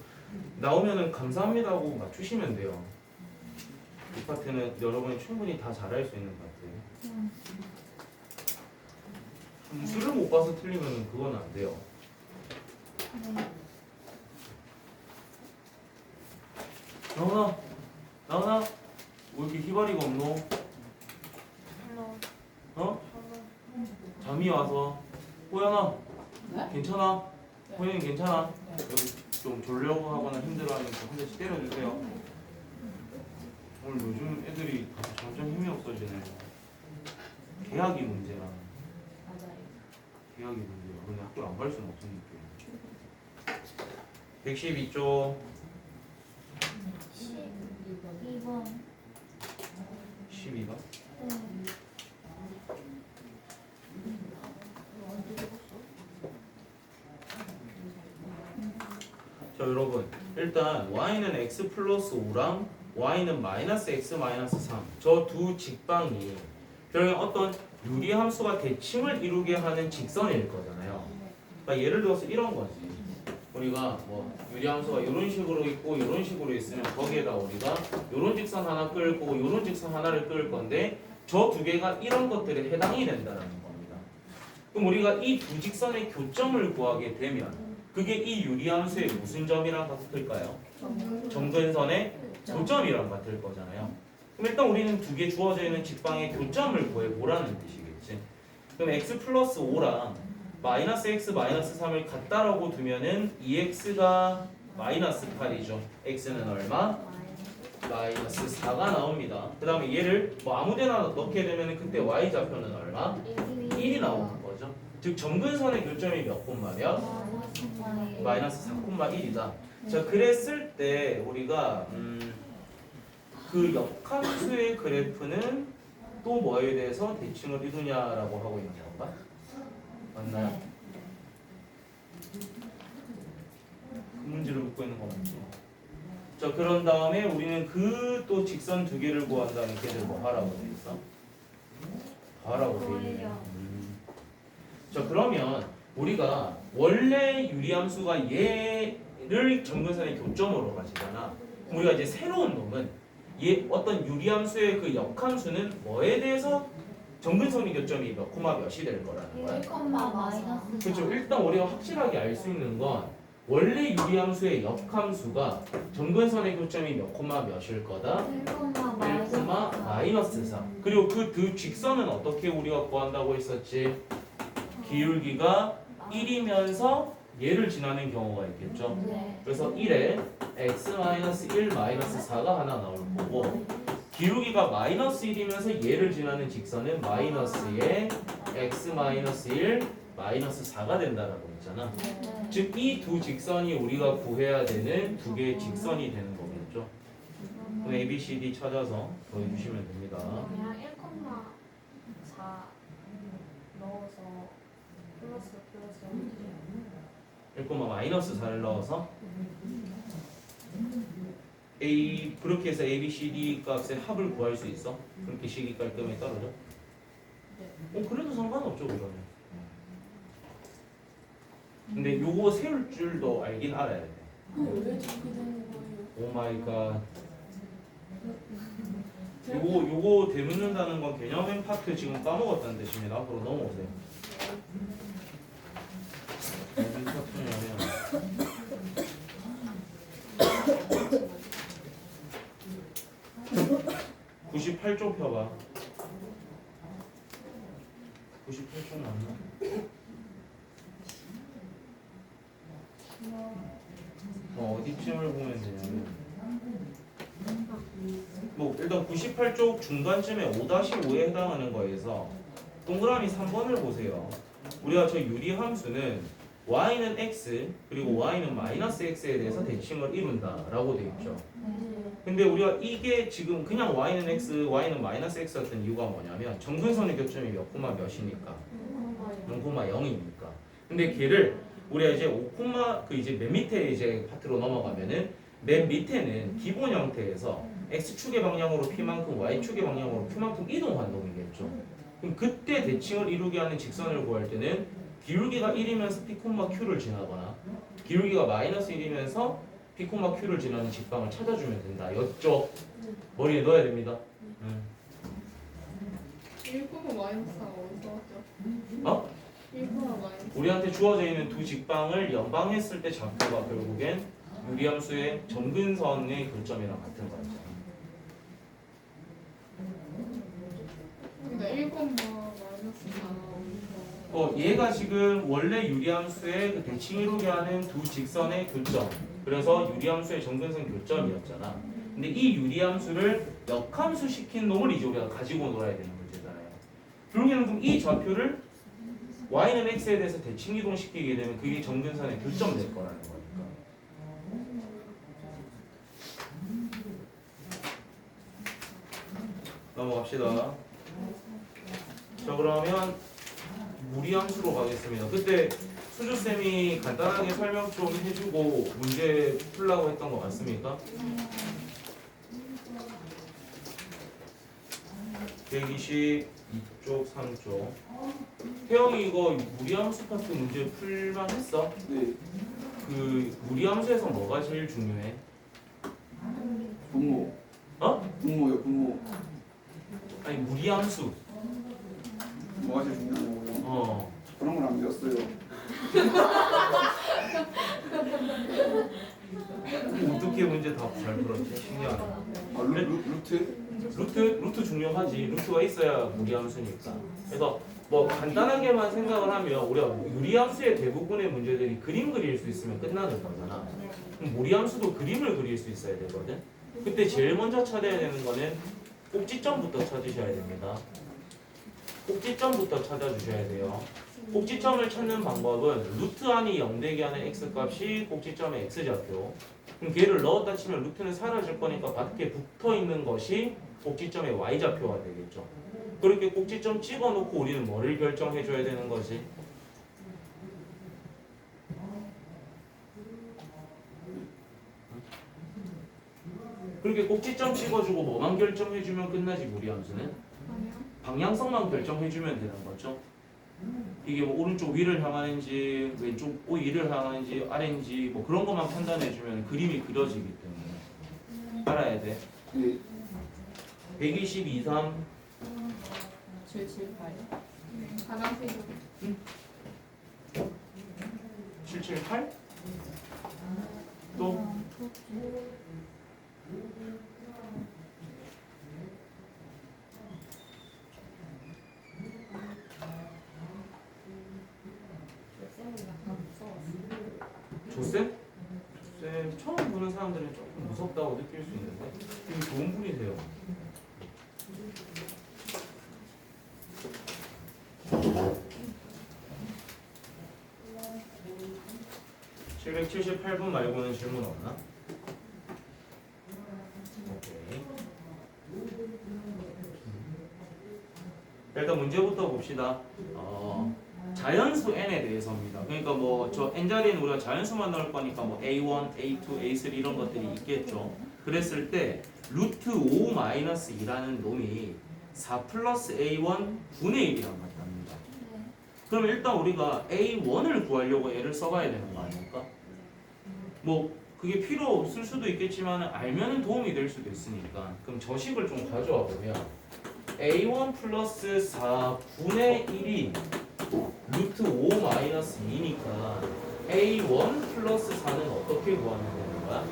Speaker 4: 나오면은 감사합니다 하고 맞추시면 돼요. 이 파트는 여러분이 충분히 다 잘할 수 있는 파트예요. 함수를 못 봐서 틀리면 그건 안 돼요. 나오나? 나오나? 왜 이렇게 희발이가 없노? 어? 잠이 와서. 호연아? 괜찮아? 호연이 괜찮아? 여기 좀 졸려고 하거나 힘들어하면 한 대씩 때려주세요. 오늘 요즘 애들이 점점 힘이 없어지네. 계약이 문제라.
Speaker 2: 맞아요.
Speaker 4: 계약이 문제야. 근데 학교를 안 갈 수는 없으니까. 112조
Speaker 6: 2번.
Speaker 4: 12가?
Speaker 6: 네.
Speaker 4: 자 여러분 일단 y는 x 플러스 5랑 y는 마이너스 x 마이너스 3 저 두 직방이 결국엔 어떤 유리함수가 대칭을 이루게 하는 직선일 거잖아요. 그러니까 예를 들어서 이런 거지. 우리가 뭐 유리함수가 이런 식으로 있고 이런 식으로 있으면 거기에다 우리가 이런 직선 하나 끌 거고 이런 직선 하나를 끌 건데 저 두 개가 이런 것들에 해당이 된다는 겁니다. 그럼 우리가 이 두 직선의 교점을 구하게 되면 그게 이 유리함수의 무슨 점이랑 같을까요? 점근선의 교점이랑 같을 거잖아요. 그럼 일단 우리는 두 개 주어져 있는 직방의 교점을 구해보라는 뜻이겠지. 그럼 x 플러스 5랑 마이너스 x 마이너스 3을 같다라고 두면은 2x가 마이너스 8이죠. x는 얼마? 마이너스 4가 나옵니다. 그 다음에 얘를 뭐 아무데나 넣게 되면 그때 y좌표는 얼마? 1이 나오는 거죠. 즉 점근선의 교점이 몇 콤마면? 마이너스 4,1이다. 자 그랬을 때 우리가 그 역함수의 그래프는 또 뭐에 대해서 대칭을 이루냐라고 하고 있는 건가? 맞나요? 그 문제를 묻고 있는 거 맞죠? 자 그런 다음에 우리는 그 또 직선 두 개를 구한 다음에 걔들 뭐 하라고 돼 있어? 하라고 돼 있네. 자 그러면 우리가 원래 유리함수가 얘를 점근선의 교점으로 가지잖아. 우리가 이제 새로운 놈은 얘 어떤 유리함수의 그 역함수는 뭐에 대해서 점근선의 교점이 몇 콤마 몇이 될 거라는 거야.
Speaker 6: 1, 마이너스.
Speaker 4: 그렇죠. 일단 우리가 확실하게 알 수 있는 건 원래 유리함수의 역함수가 점근선의 교점이 몇 콤마 몇일 거다.
Speaker 6: 1,
Speaker 4: 1, 마이너스 4. 그리고 그 두 직선은 어떻게 우리가 구한다고 했었지? 기울기가 1이면서 얘를 지나는 경우가 있겠죠.
Speaker 6: 네.
Speaker 4: 그래서 1에 x-1 마이너스 4가 하나 나올 거고 기울기가 마이너스 1이면서 얘를 지나는 직선은 마이너스에 x-1 마이너스 4가 된다라고 했잖아.
Speaker 6: 네.
Speaker 4: 즉 이 두 직선이 우리가 구해야 되는 두 개의 직선이 되는 거겠죠. 그럼 A, B, C, D 찾아서 더해주시면 됩니다.
Speaker 2: 그냥 1,4 넣어서 플러스
Speaker 4: 1, 마이너스 4를 넣어서 A 그렇게 해서 A, B, C, D 값의 합을 구할 수 있어? 그렇게 식이 깔끔히 떨어져? 그래도 상관없죠 그러면. 근데 요거 세울 줄도 알긴 알아야 돼.
Speaker 1: 왜 저렇게 되는 거예요?
Speaker 4: 오 마이 갓. 요거 되묻는다는 건 개념인 파트 지금 까먹었다는 뜻입니다. 앞으로 넘어오세요. 무슨 파트냐면 98쪽 펴봐. 98쪽 맞나? 어디쯤을 보면 되냐면 뭐 일단 98쪽 중간쯤에 5-5에 해당하는 거에서 동그라미 3번을 보세요. 우리가 저 유리함수는 y는 x 그리고 y는 마이너스 x에 대해서 대칭을 이룬다라고 돼 있죠. 근데 우리가 이게 지금 그냥 y는 x, y는 마이너스 x였던 이유가 뭐냐면 점근선의 교점이 몇 콤마 몇이니까 0,0이니까. 근데 걔를 우리가 이제 5, 그 이제 맨 밑에 이제 파트로 넘어가면은 맨 밑에는 기본 형태에서 x축의 방향으로 p만큼 y축의 방향으로 q만큼 이동한 놈이겠죠. 그럼 그때 대칭을 이루게 하는 직선을 구할 때는 기울기가 1이면서 p, q를 지나거나 기울기가 마이너스 1이면서 P, Q를 지나는 직방을 찾아주면 된다. 였죠? 머리에 넣어야 됩니다.
Speaker 3: 1, 마이너스 4가 어디서 왔죠?
Speaker 4: 어?
Speaker 3: 1, 마이너스
Speaker 4: 우리한테 주어져 있는 두 직방을 연방했을 때 좌표가 결국엔 유리함수의 점근선의 교점이랑 같은 거였죠.
Speaker 3: 근데 1, 마이너스 4가
Speaker 4: 얘가 지금 원래 유리함수의 그 대칭 이루게 하는 두 직선의 교점. 그래서 유리함수의 점근선 교점이었잖아. 근데 이 유리함수를 역함수 시킨 놈을 이제 우리가 가지고 놀아야 되는 문제잖아요. 결국에는 그럼 이 좌표를 y는 x에 대해서 대칭 이동시키게 되면 그게 점근선의 교점 될 거라는 거니까. 넘어갑시다. 자, 그러면 무리함수로 가겠습니다. 그때 수주쌤이 간단하게 설명 좀 해주고 문제 풀라고 했던 거 맞습니까? 122쪽 3쪽. 태영이 이거 무리함수 파트 문제 풀만 했어?
Speaker 5: 네.
Speaker 4: 그 무리함수에서 뭐가 제일 중요해?
Speaker 5: 분모.
Speaker 4: 어?
Speaker 5: 분모요, 분모.
Speaker 4: 아니 무리함수.
Speaker 5: 뭐가 제일 중요하냐고요? 그런 걸 안 배웠어요.
Speaker 4: 어떻게 문제 다 잘 풀었지? 신기하네.
Speaker 5: 아, 루트?
Speaker 4: 루트 중요하지. 루트가 있어야 무리함수니까. 그래서 뭐 간단하게만 생각을 하면 우리가 유리함수의 대부분의 문제들이 그림 그릴 수 있으면 끝나는 거잖아. 그럼 무리함수도 그림을 그릴 수 있어야 되거든. 그때 제일 먼저 찾아야 되는 거는 꼭지점부터 찾으셔야 됩니다. 꼭지점부터 찾아주셔야 돼요. 꼭지점을 찾는 방법은 루트 안이 0되게 하는 x값이 꼭지점의 x좌표. 그럼 걔를 넣었다 치면 루트는 사라질 거니까 밖에 붙어 있는 것이 꼭지점의 y좌표가 되겠죠. 그렇게 꼭지점 찍어놓고 우리는 뭐를 결정해 줘야 되는 거지? 그렇게 꼭지점 찍어주고 뭐만 결정해주면 끝나지 무리함수는? 방향성만 결정해주면 되는 거죠. 이게 뭐 오른쪽 위를 향하는지 왼쪽 위를 향하는지 아래인지 뭐 그런 것만 판단해주면 그림이 그려지기 때문에 알아야 돼.
Speaker 5: 네.
Speaker 4: 122, 3
Speaker 2: 778.
Speaker 3: 가나세요.
Speaker 4: 778 또 조쌤? 조쌤 처음 보는 사람들은 조금 무섭다고 느낄 수 있는데 되게 좋은 분이세요. (778분) 말고는 질문 없나? 오케이. 일단 문제부터 봅시다. 자연수 n에 대해서입니다. 그러니까 뭐 저 n 자리는 우리가 자연수만 넣을 거니까 뭐 a1, a2, a3 이런 것들이 있겠죠. 그랬을 때 루트 5 마이너스 2라는 놈이 4 플러스 a1 분의 1이랑 같답니다. 그럼 일단 우리가 a1을 구하려고 애를 써봐야 되는 거 아닙니까? 뭐 그게 필요 없을 수도 있겠지만 알면은 도움이 될 수도 있으니까. 그럼 저식을 좀 가져와 보면 a1 플러스 4분의 1이 루트 5 마이너스 2니까 a1 플러스 4는 어떻게 구하면 되는 거야?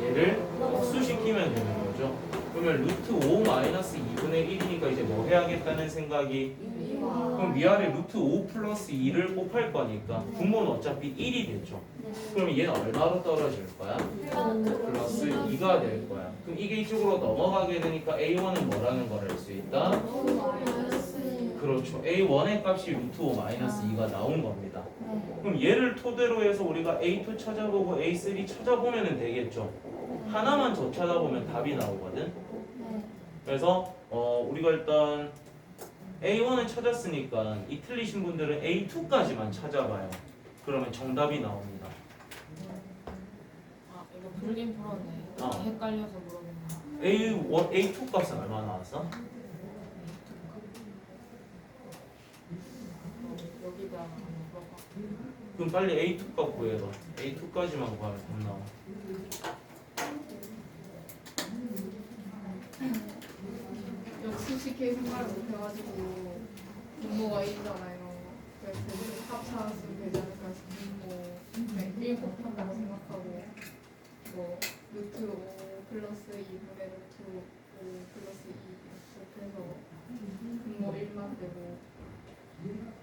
Speaker 4: 얘를 흡수시키면 되는 거죠. 그러면 루트 5 마이너스 2분의 1이니까 이제 뭐 해야겠다는 생각이, 그럼 위아래 루트 5 플러스 2를 곱할 거니까 분모는 어차피 1이 되죠. 그러면 얘는 얼마로 떨어질 거야? 플러스 2가 될 거야. 그럼 이게 이쪽으로 넘어가게 되니까 a1은 뭐라는 걸 알 수 있다? 그렇죠. a1의 값이 루트 5 마이너스 2가 나온 겁니다. 그럼 얘를 토대로 해서 우리가 a2 찾아보고 a3 찾아보면 되겠죠. 하나만 더 찾아보면 답이 나오거든. 그래서 우리가 일단 a1을 찾았으니까 이 틀리신 분들은 a2까지만 찾아봐요. 그러면 정답이 나옵니다.
Speaker 2: 아 이거 풀긴 풀었네. 헷갈려서 물어본 거.
Speaker 4: a1, a2 값은 얼마 나왔어?
Speaker 2: 여기다 물어봐.
Speaker 4: 그럼 빨리 a2 값 구해봐. A2까지만 구하면 답 나와.
Speaker 3: 역수식의 생각을 못해가지고 분모가 1이잖아요. 그래서 합차했으면 되지 않을까 싶고 네, 1 곱한다고 생각하고 뭐 루트 5 플러스 2분의 루트 5 플러스 2 이렇게 해서 분모 1만 되고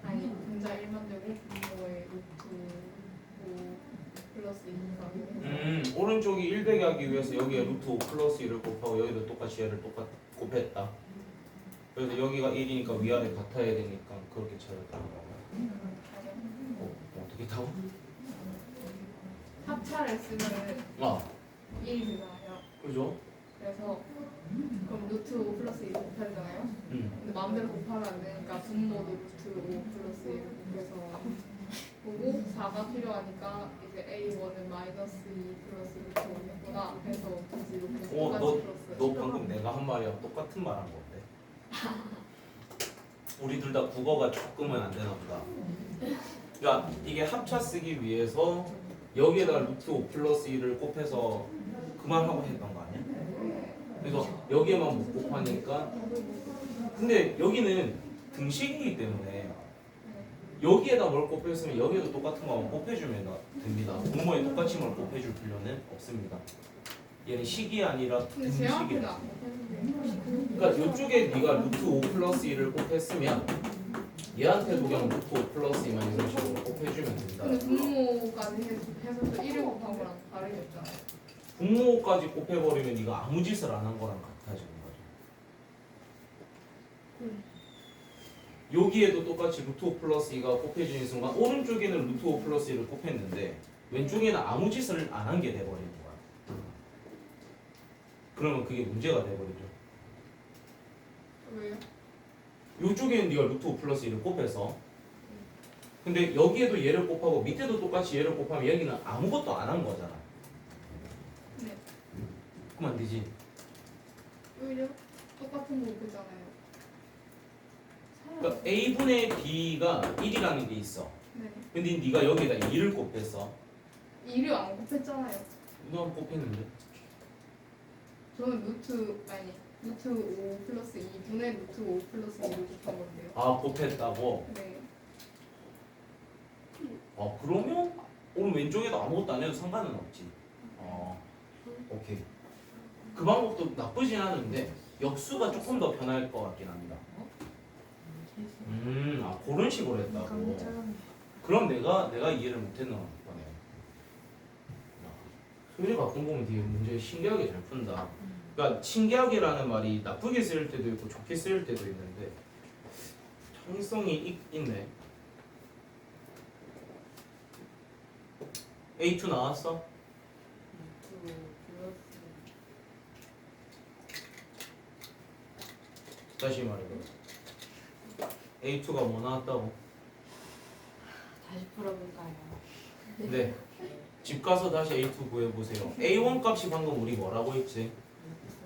Speaker 3: 아니 분자 1만 되고 분모의 루트 5 플러스 2가
Speaker 4: 오른쪽이 1 되게 하기 위해서 여기에 루트 5 플러스 1을 곱하고 여기도 똑같이 얘를 곱했다. 그래서 여기가 1이니까 위아래 같아야 되니까 그렇게 찾았다. 어떻게 타고?
Speaker 3: 합차를 쓰면
Speaker 4: 아
Speaker 3: 1이 되잖아요.
Speaker 4: 그죠?
Speaker 3: 그래서 그럼 루트 5 플러스 2 곱해야 되잖아요.
Speaker 4: 음.
Speaker 3: 근데 마음대로 곱하면 안 되니까 분모도 루트 5 플러스 1 곱해서 보고 4가 필요하니까 이제 A1은 마이너스 2 플러스 루트 5겠구나 해서 다시 이렇게 똑같이 풀었어요.
Speaker 4: 너 방금 내가 한 말이랑 똑같은 말 한 건데. 우리 둘 다 국어가 조금은 안 되나 보다. 그러니까 이게 합차 쓰기 위해서 여기에다 루트 5 플러스 1을 곱해서 그 말하고 했던 거 아니야? 그래서 여기에만 못 곱하니까 근데 여기는 등식이기 때문에 여기에다 뭘 곱했으면 여기에도 똑같은 거만 곱해주면 됩니다. 분모에 똑같이 뭘 곱해줄 필요는 없습니다. 얘는 식이 아니라
Speaker 3: 근데 제 앞에는
Speaker 4: 등식이라.
Speaker 3: 안 곱했는데
Speaker 4: 그러니까 이쪽에 네가 루트 5 플러스 1을 곱했으면 얘한테도 그냥 루트 5 플러스 2만 이런 식으로 곱해주면 된다.
Speaker 3: 근데 분모까지 해서 또 1을 곱한 거랑 다르겠잖아요.
Speaker 4: 분모까지 곱해버리면 네가 아무 짓을 안 한 거랑 같아지는 거죠. 여기에도 똑같이 루트 5 플러스 2가 곱해지는 순간 오른쪽에는 루트 5 플러스 1을 곱했는데 왼쪽에는 아무 짓을 안 한 게 돼버리는 거야. 그러면 그게 문제가 돼버리죠.
Speaker 3: 왜요?
Speaker 4: 이쪽에는 네가 루트 5 플러스 1을 곱해서 근데 여기에도 얘를 곱하고 밑에도 똑같이 얘를 곱하면 여기는 아무것도 안 한 거잖아.
Speaker 3: 네.
Speaker 4: 그럼 안 되지.
Speaker 3: 오히려 똑같은 거 곱했잖아요.
Speaker 4: 그러니까 A분의 B가 1이라는 게 있어.
Speaker 3: 네.
Speaker 4: 근데 네가 여기에다 2를 곱했어.
Speaker 3: 2를 안 곱했잖아요.
Speaker 4: 너 곱했는데?
Speaker 3: 저는 루트 5 플러스 2분의 루트 5 플러스 2를 곱한 건데요.
Speaker 4: 아 곱했다고?
Speaker 3: 네.
Speaker 4: 그러면 오늘 왼쪽에도 아무것도 안 해도 상관은 없지. 오케이. 그 방법도 나쁘진 않은데 역수가 조금 더 편할 것 같긴 합니다. 그런 식으로 했다고. 그럼 내가 이해를 못했나 보네. 소리 가끔 보면 되게 문제 신기하게 잘 푼다. 그러니까 신기하게라는 말이 나쁘게 쓰일 때도 있고 좋게 쓰일 때도 있는데 창의성이 있네. A2 나왔어? 다시 말해봐. A2가 뭐 나왔다고?
Speaker 2: 다시 풀어볼까요?
Speaker 4: 네. 집 가서 다시 A2 구해보세요. A1 값이 방금 우리 뭐라고 했지?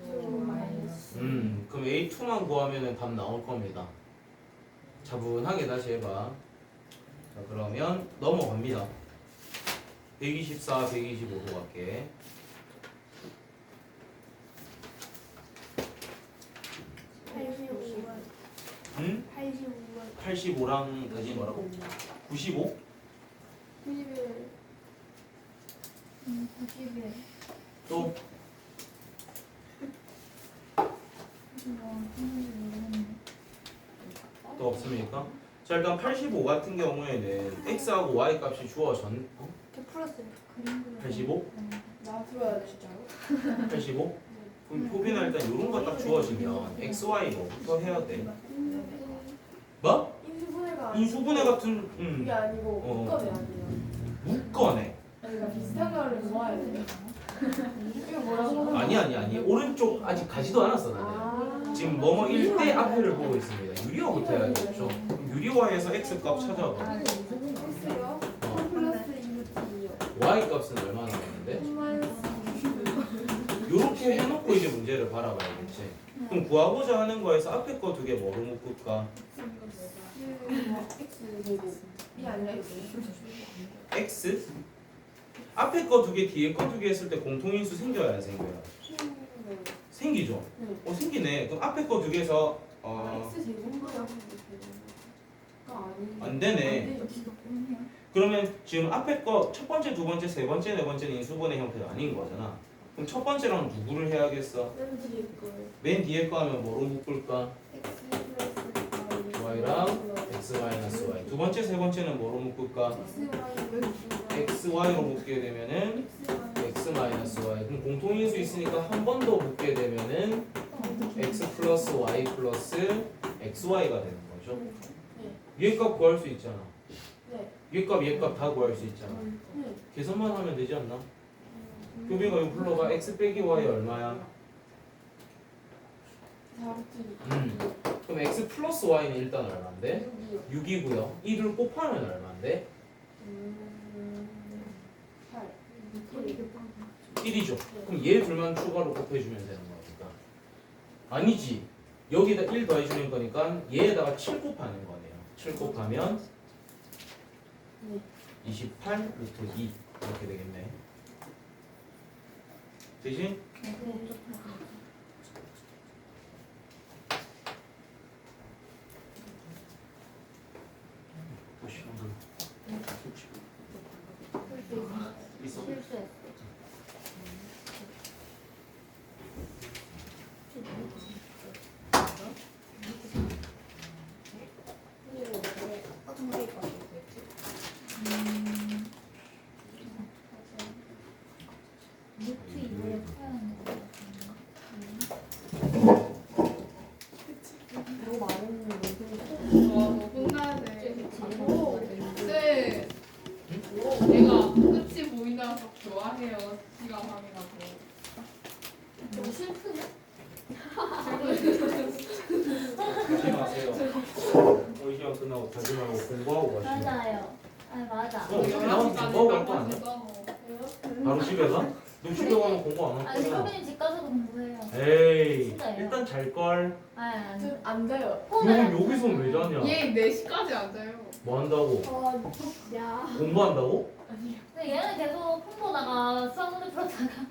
Speaker 4: 그럼 A2만 구하면 답 나올 겁니다. 차분하게 다시 해봐. 자, 그러면 넘어갑니다. 124, 125로 갈게. 응? 85랑 다시 뭐라고? 95?
Speaker 1: 91.
Speaker 4: 또? 또 없습니까? 자 일단 85 같은 경우에는 x하고 y 값이 주어졌 85?
Speaker 1: 나 풀어야 돼 진짜로?
Speaker 4: 85? 그럼 표비는 일단 이런 거 딱 주어지면 x, y 뭐부터 해야 돼? 뭐?
Speaker 1: 인수분해가
Speaker 4: 인수분해 같은
Speaker 1: 그게 아니고 묶어내 아니에요.
Speaker 4: 묶어내.
Speaker 1: 그러니까 비슷한 거를 모아야 돼. 이거 뭐라고?
Speaker 4: 아니 오른쪽 아직 가지도 않았어 나는. 지금 뭐뭐 1대 앞에를 보고 있습니다. 유리화부터 해야겠죠. 그럼 유리화에서 x 값 찾아봐.
Speaker 1: X요? 3 플러스 2루트 2요.
Speaker 4: y 값은 얼마나 나왔는데? 이렇게 해놓고 이제 문제를 바라봐야겠지. 그럼 구하고자 하는 거에서 앞에 거 두 개 뭐로 묶을까?
Speaker 1: X 제곱. 이 아니라 X.
Speaker 4: x? 앞에 거 2개, 뒤에 거 2개 했을 때 공통인수 생겨야 안 생겨요? 생기죠? 생기네. 그럼 앞에 거 2개에서
Speaker 3: X 제곱이라고
Speaker 4: 안 되네. 그러면 지금 앞에 거 첫 번째, 두 번째, 세 번째, 네 번째는 인수분해 형태가 아닌 거잖아. 그럼 첫 번째랑 누구를 해야겠어? 맨 뒤에 거 하면 뭐로 묶을까? y랑 x-y. 두 번째, 세 번째는 뭐로 묶을까? xy로 묶게 되면은 x-y. 그럼 공통인수 있으니까 한 번 더 묶게 되면은 x 플러스 y 플러스 xy가 되는 거죠. 위에 값 구할 수 있잖아. 위에 값, 얘 값 다 구할 수 있잖아. 계산만 하면 되지 않나? 교빈가 이거 불러봐. x 빼기 y 얼마야? 그럼 x 플러스 y는 일단 얼마인데? 6이고요. 1을 곱하면 얼마인데? 1이죠. 그럼 얘 둘만 추가로 곱해주면 되는 거니까. 아니지. 여기다 1 더해주는 거니까 얘에다가 7 곱하는 거네요. 7 곱하면 28 루트 2 이렇게 되겠네. 대신 있어.
Speaker 3: 혼나야 돼. 네. 내가 끝이 보인다서 좋아해요. 시간 확인하고.
Speaker 2: 좀 슬프네.
Speaker 4: 가지 마세요. 시험 끝나고 가지 말고 공부하고 가시면.
Speaker 6: 맞아요. 아 맞아.
Speaker 4: 나온 공부하고 갈 거 아니야? 바로 집에 가? 너 집에 가면 공부 안 할
Speaker 6: 아니
Speaker 4: 거야?
Speaker 6: 효빈이 집 가서도 공부해요.
Speaker 4: 에이,
Speaker 6: 진짜예요?
Speaker 4: 일단 잘 걸.
Speaker 6: 아니
Speaker 3: 안 돼요.
Speaker 4: 그럼 여기서 왜 자냐?
Speaker 3: 얘 4시까지 앉아요.
Speaker 4: 뭐 한다고?
Speaker 2: 야.
Speaker 4: 공부한다고?
Speaker 6: 근데 얘는 계속 폰 보다가 수학 문제 풀었다가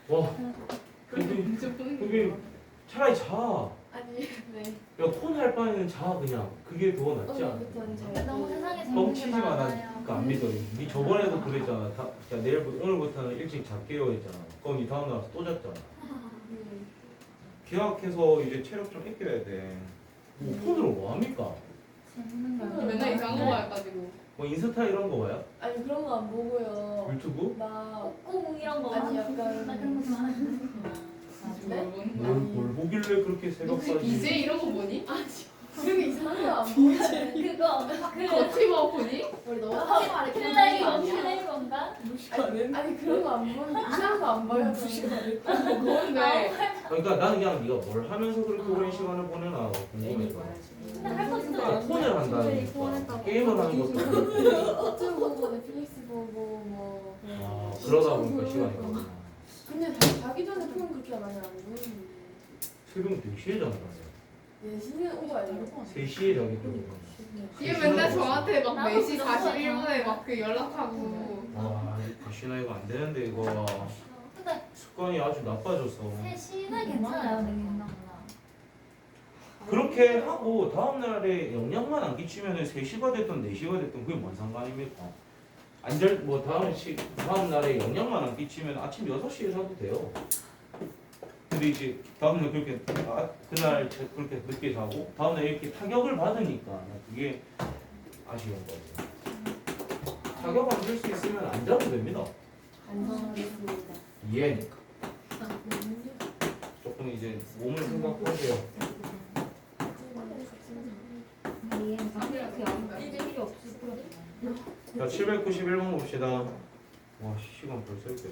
Speaker 4: 와,
Speaker 3: 진짜 보는
Speaker 4: 그게 차라리 자.
Speaker 3: 아니, 네.
Speaker 4: 야, 폰 할 바에는 자 그냥. 그게 더 낫지 않아?
Speaker 6: 너무 세상에 재밌는 게
Speaker 4: 뻥치지 마. 나
Speaker 6: 많아요.
Speaker 4: 그거 안 믿어. 니 저번에도 그랬잖아. 다, 야, 오늘부터는 일찍 잘게요 했잖아. 그럼 니 다음 날 또 잤잖아. 계약해서 이제 체력 좀 아껴야 돼. 뭐 폰으로 뭐 합니까?
Speaker 6: 재밌는 게
Speaker 3: 맨날
Speaker 6: 많아요.
Speaker 3: 이상한 거 봐가지고.
Speaker 4: 뭐 인스타 이런 거 봐요?
Speaker 7: 아니 그런 거 안 보고요.
Speaker 4: 유튜브?
Speaker 7: 나
Speaker 6: 꼭 이런 거
Speaker 7: 아니,
Speaker 6: 하는
Speaker 7: 약간-
Speaker 6: 나 그런 거 좋아하는데.
Speaker 7: 네?
Speaker 4: 뭘 보길래 그렇게 새벽까지?
Speaker 3: 이제 이런 거 보니?
Speaker 7: 그게 이상한 거 안 보고.
Speaker 6: 그거
Speaker 3: 거치마 보니?
Speaker 2: 우리 너무 하지 말을
Speaker 6: 플레이건 플레이건가?
Speaker 7: 아니 그런 거 안 보고 이상한 거 안 봐요.
Speaker 3: 뭔데?
Speaker 4: 그러니까 나는 그냥 네가 뭘 하면서 그렇게 오랜 시간을 보내나 궁금해서.
Speaker 6: 근데 할 거 진짜
Speaker 4: 아,
Speaker 6: 많아.
Speaker 4: 폰을 한다니까. 게임을 하는 것도 아니고.
Speaker 7: 유튜브 보고 넷플릭스 보고 뭐.
Speaker 4: 아, 그러다 보니까 시간이 가구나.
Speaker 7: 근데 자기 전에 폰 그렇게 많이 안 보는데.
Speaker 4: 새벽 4시에 자는 거야.
Speaker 7: 4시는 오버 아니에요?
Speaker 4: 3시에 자기 때문에.
Speaker 3: 얘 맨날 저한테 막
Speaker 6: 나도
Speaker 3: 4시
Speaker 6: 그런
Speaker 3: 41분에 막 그 연락하고.
Speaker 4: 와, 다시나 이거 안 되는데 이거.
Speaker 6: 근데
Speaker 4: 습관이 아주 나빠졌어.
Speaker 6: 3시는 괜찮아요. 내 생각보다.
Speaker 4: 그렇게 하고 다음날에 영향만 안 끼치면 3시가 됐든 4시가 됐든 그게 뭔 상관입니까? 뭐 다음날에 영향만 안 끼치면 아침 6시에 자도 돼요. 근데 이제 다음날 그렇게 그날 그렇게 늦게 자고 다음날 이렇게 타격을 받으니까 그게 아쉬운 거죠. 타격 안 줄 수 있으면 안 자도 됩니다.
Speaker 7: 안정하겠습니다.
Speaker 4: 이해니까. 조금 이제 몸을 생각하세요. 자, 791번 봅시다. 와, 시간 벌써 이렇게.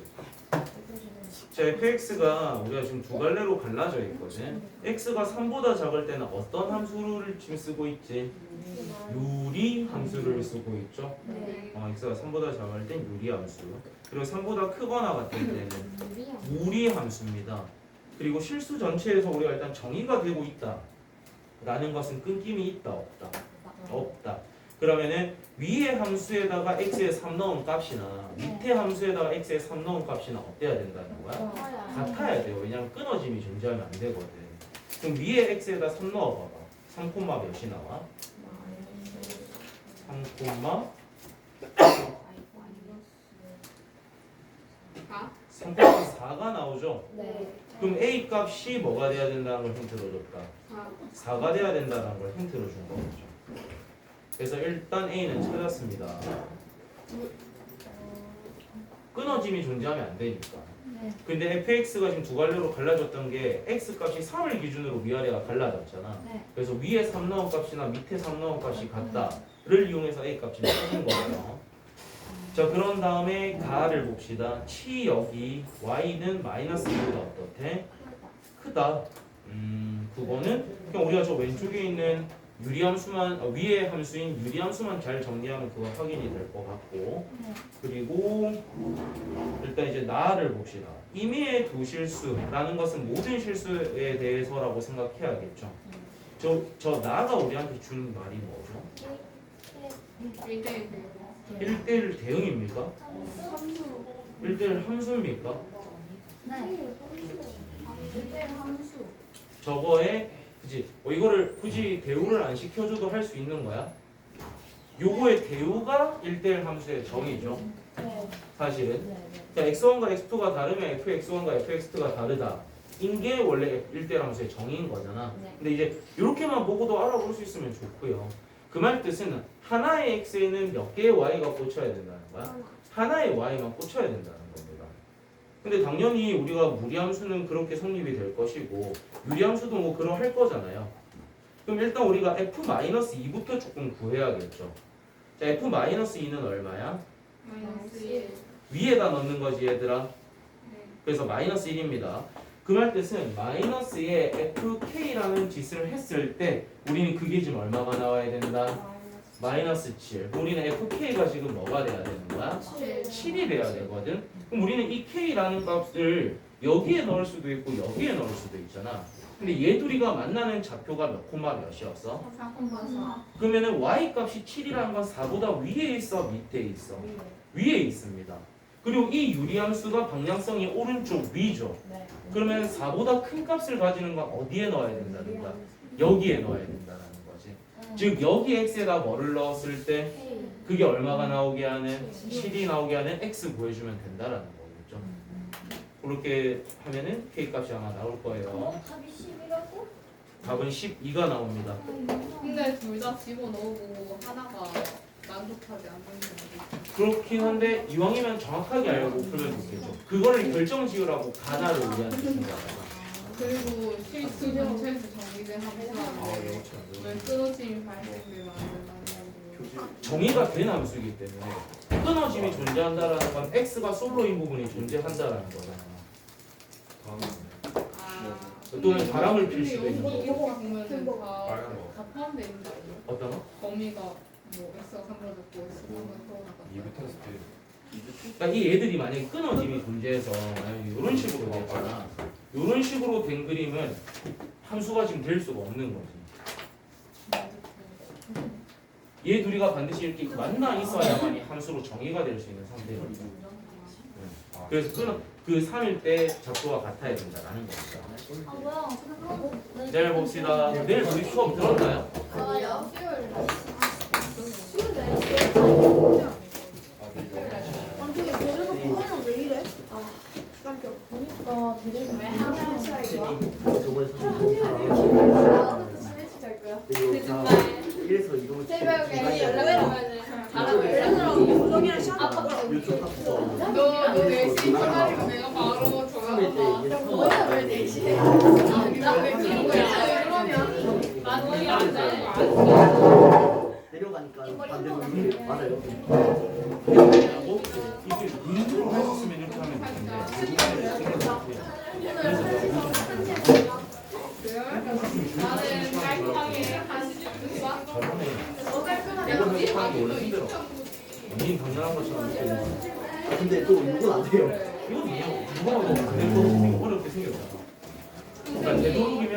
Speaker 4: 자, fx가 우리가 지금 두 갈래로 갈라져 있거든. x가 3보다 작을 때는 어떤 함수를 지금 쓰고 있지? 유리 함수를 쓰고 있죠.
Speaker 3: 네.
Speaker 4: x가 3보다 작을 땐 유리 함수. 그리고 3보다 크거나 같을 때는 무리 함수입니다. 그리고 실수 전체에서 우리가 일단 정의가 되고 있다. 라는 것은 끊김이 있다, 없다? 없다. 그러면은 위에 함수에다가 x에 3 넣은 값이나 밑에 함수에다가 x에 3 넣은 값이나 어때야 된다는 거야? 같아야 돼요. 왜냐면 끊어짐이 존재하면 안 되거든. 그럼 위에 x에다 3 넣어봐봐. 3 콤마 몇이 나와? 3 콤마 3 콤마 4가 나오죠?
Speaker 2: 네.
Speaker 4: 그럼 a 값이 뭐가 돼야 된다는 걸 힌트로 줬다. 4가 돼야 된다는 걸 힌트로 준 거죠. 그래서 일단 a는 찾았습니다. 끊어짐이 존재하면 안 되니까.
Speaker 6: 네.
Speaker 4: 근데 fx가 지금 두 갈래로 갈라졌던 게 x 값이 3을 기준으로 위아래가 갈라졌잖아.
Speaker 6: 네.
Speaker 4: 그래서 위에 3 넣은 값이나 밑에 3 넣은 값이 같다를 이용해서 a 값을 찾는 거예요. 자, 그런 다음에 가를 봅시다. 치역이 y는 마이너스 2보다 어떻대? 크다. 그거는 그냥 우리가 저 왼쪽에 있는 유리함수만 위에 함수인 유리함수만 잘 정리하면 그거 확인이 될 것 같고,
Speaker 6: 네.
Speaker 4: 그리고 일단 이제 나를 봅시다. 임의의 두 실수라는 것은 모든 실수에 대해서라고 생각해야겠죠. 저 나가 우리한테 준 말이 뭐죠? 1대1 대응입니까? 1대1 함수입니까?
Speaker 6: 네.
Speaker 4: 저거에 그지? 이거를 굳이 대우를 안 시켜줘도 할 수 있는 거야? 요거의 대우가 1대1 함수의 정의죠. 사실은. 자, x1과 x2가 다르면 fx1과 fx2가 다르다. 인게 원래 1대1 함수의 정의인 거잖아. 근데 이제 이렇게만 보고도 알아볼 수 있으면 좋고요. 그 말 뜻은 하나의 x에는 몇 개의 y가 꽂혀야 된다는 거야? 하나의 y만 꽂혀야 된다는 겁니다. 근데 당연히 우리가 무리함수는 그렇게 성립이 될 것이고 유리함수도 뭐 그러할 거잖아요. 그럼 일단 우리가 f-2부터 조금 구해야겠죠. 자, f-2는 얼마야? 위에다 넣는 거지 얘들아. 그래서 마이너스 1입니다. 그 말 뜻은 마이너스에 fk라는 짓을 했을 때 우리는 그게 지금 얼마가 나와야 된다? 마이너스 7. 우리는 fk가 지금 뭐가 돼야 되는 거야? 7이 돼야 되거든. 그럼 우리는 이 k라는 값을 여기에 넣을 수도 있고 여기에 넣을 수도 있잖아. 근데 얘 둘이가 만나는 좌표가 몇 콤마 몇이었어? 그러면은 y 값이 7이라는 건 4보다 위에 있어 밑에 있어? 위에 있습니다. 그리고 이 유리함수가 방향성이 오른쪽 위죠. 그러면 4보다 큰 값을 가지는 건 어디에 넣어야 된다는 거야? 여기에 넣어야 된다는 거지. 즉 여기 x에다 뭐를 넣었을 때 그게 얼마가 나오게 하는 7이 나오게 하는 x 구해주면 된다라는 거겠죠. 그렇게 하면은 k 값이 아마 나올 거예요.
Speaker 6: 답이 10이라고?
Speaker 4: 답은 12가 나옵니다.
Speaker 3: 근데 둘 다 집어넣고 하나가 만족하지 않는 경우도
Speaker 4: 그렇긴 한데 이왕이면 정확하게 알고 풀면 좋겠죠. 그거를 결정 지으라고 가나를 우리한테 준 거잖아.
Speaker 3: 그리고 실수 전체에서 정의된 함수라고 왜 끊어짐이 발생되면 안 된다는
Speaker 4: 정의가 된 함수이기 때문에 끊어짐이 존재한다라는 건 x가 솔로인 부분이 존재한다라는 거잖아. 또는 바람을 필 수도 있는 거고.
Speaker 3: 이거 보면은
Speaker 1: 큰 거.
Speaker 3: 다 포함되어 있는 거 아니에요?
Speaker 4: 어떤 거?
Speaker 3: 범위가 뭐 x가 3을 줬고 x가 3을 풀어나갔다.
Speaker 4: 그러니까 이 애들이 만약에 끊어짐이 존재해서 만약에 이런 식으로 됐잖아. 이런 식으로 된 그림은 함수가 지금 될 수가 없는 거지. 얘 둘이가 반드시 이렇게 만나 있어야만이 함수로 정의가 될 수 있는 상태예요. 그래서 그 3일 때 잡수가 같아야 된다라는 겁니다.
Speaker 6: 아 뭐야?
Speaker 4: 잘 봅시다. 내일 우리 수업 들었나요?
Speaker 7: 아요?
Speaker 1: 완전히 그래서 코너는 왜 이래? 아, 깜짝.
Speaker 7: 그러니까 되게
Speaker 2: 왜 하나를
Speaker 8: 이래서 이동을
Speaker 2: 새벽에 연락하면은 잘하고
Speaker 1: 우정이랑 시합
Speaker 8: 요쪽 합쳐
Speaker 3: 너 4시 기다리고 내가 바로
Speaker 8: 삼일 때
Speaker 3: 전화가
Speaker 8: 이게
Speaker 2: 뭐야 왜 내시해?
Speaker 3: 그러면 나중에 안 되는
Speaker 8: 내려가니까 반대로 이렇게 맞아요.
Speaker 4: 하고 이게 문으로 할 수 있으면 이렇게 하면 되는데
Speaker 3: 나는 깔끔하게 하시는 거
Speaker 4: 저번에
Speaker 3: 내가
Speaker 4: 이거는
Speaker 3: 미리
Speaker 4: 하기 원래
Speaker 3: 봐도
Speaker 4: 힘들어. 닌 당연한 것처럼 이렇게
Speaker 8: 근데 또 이건 안 돼요.
Speaker 4: 이건 그냥 누가 봐도 그대로 어렵게 생겼잖아. 그러니까 되도록이면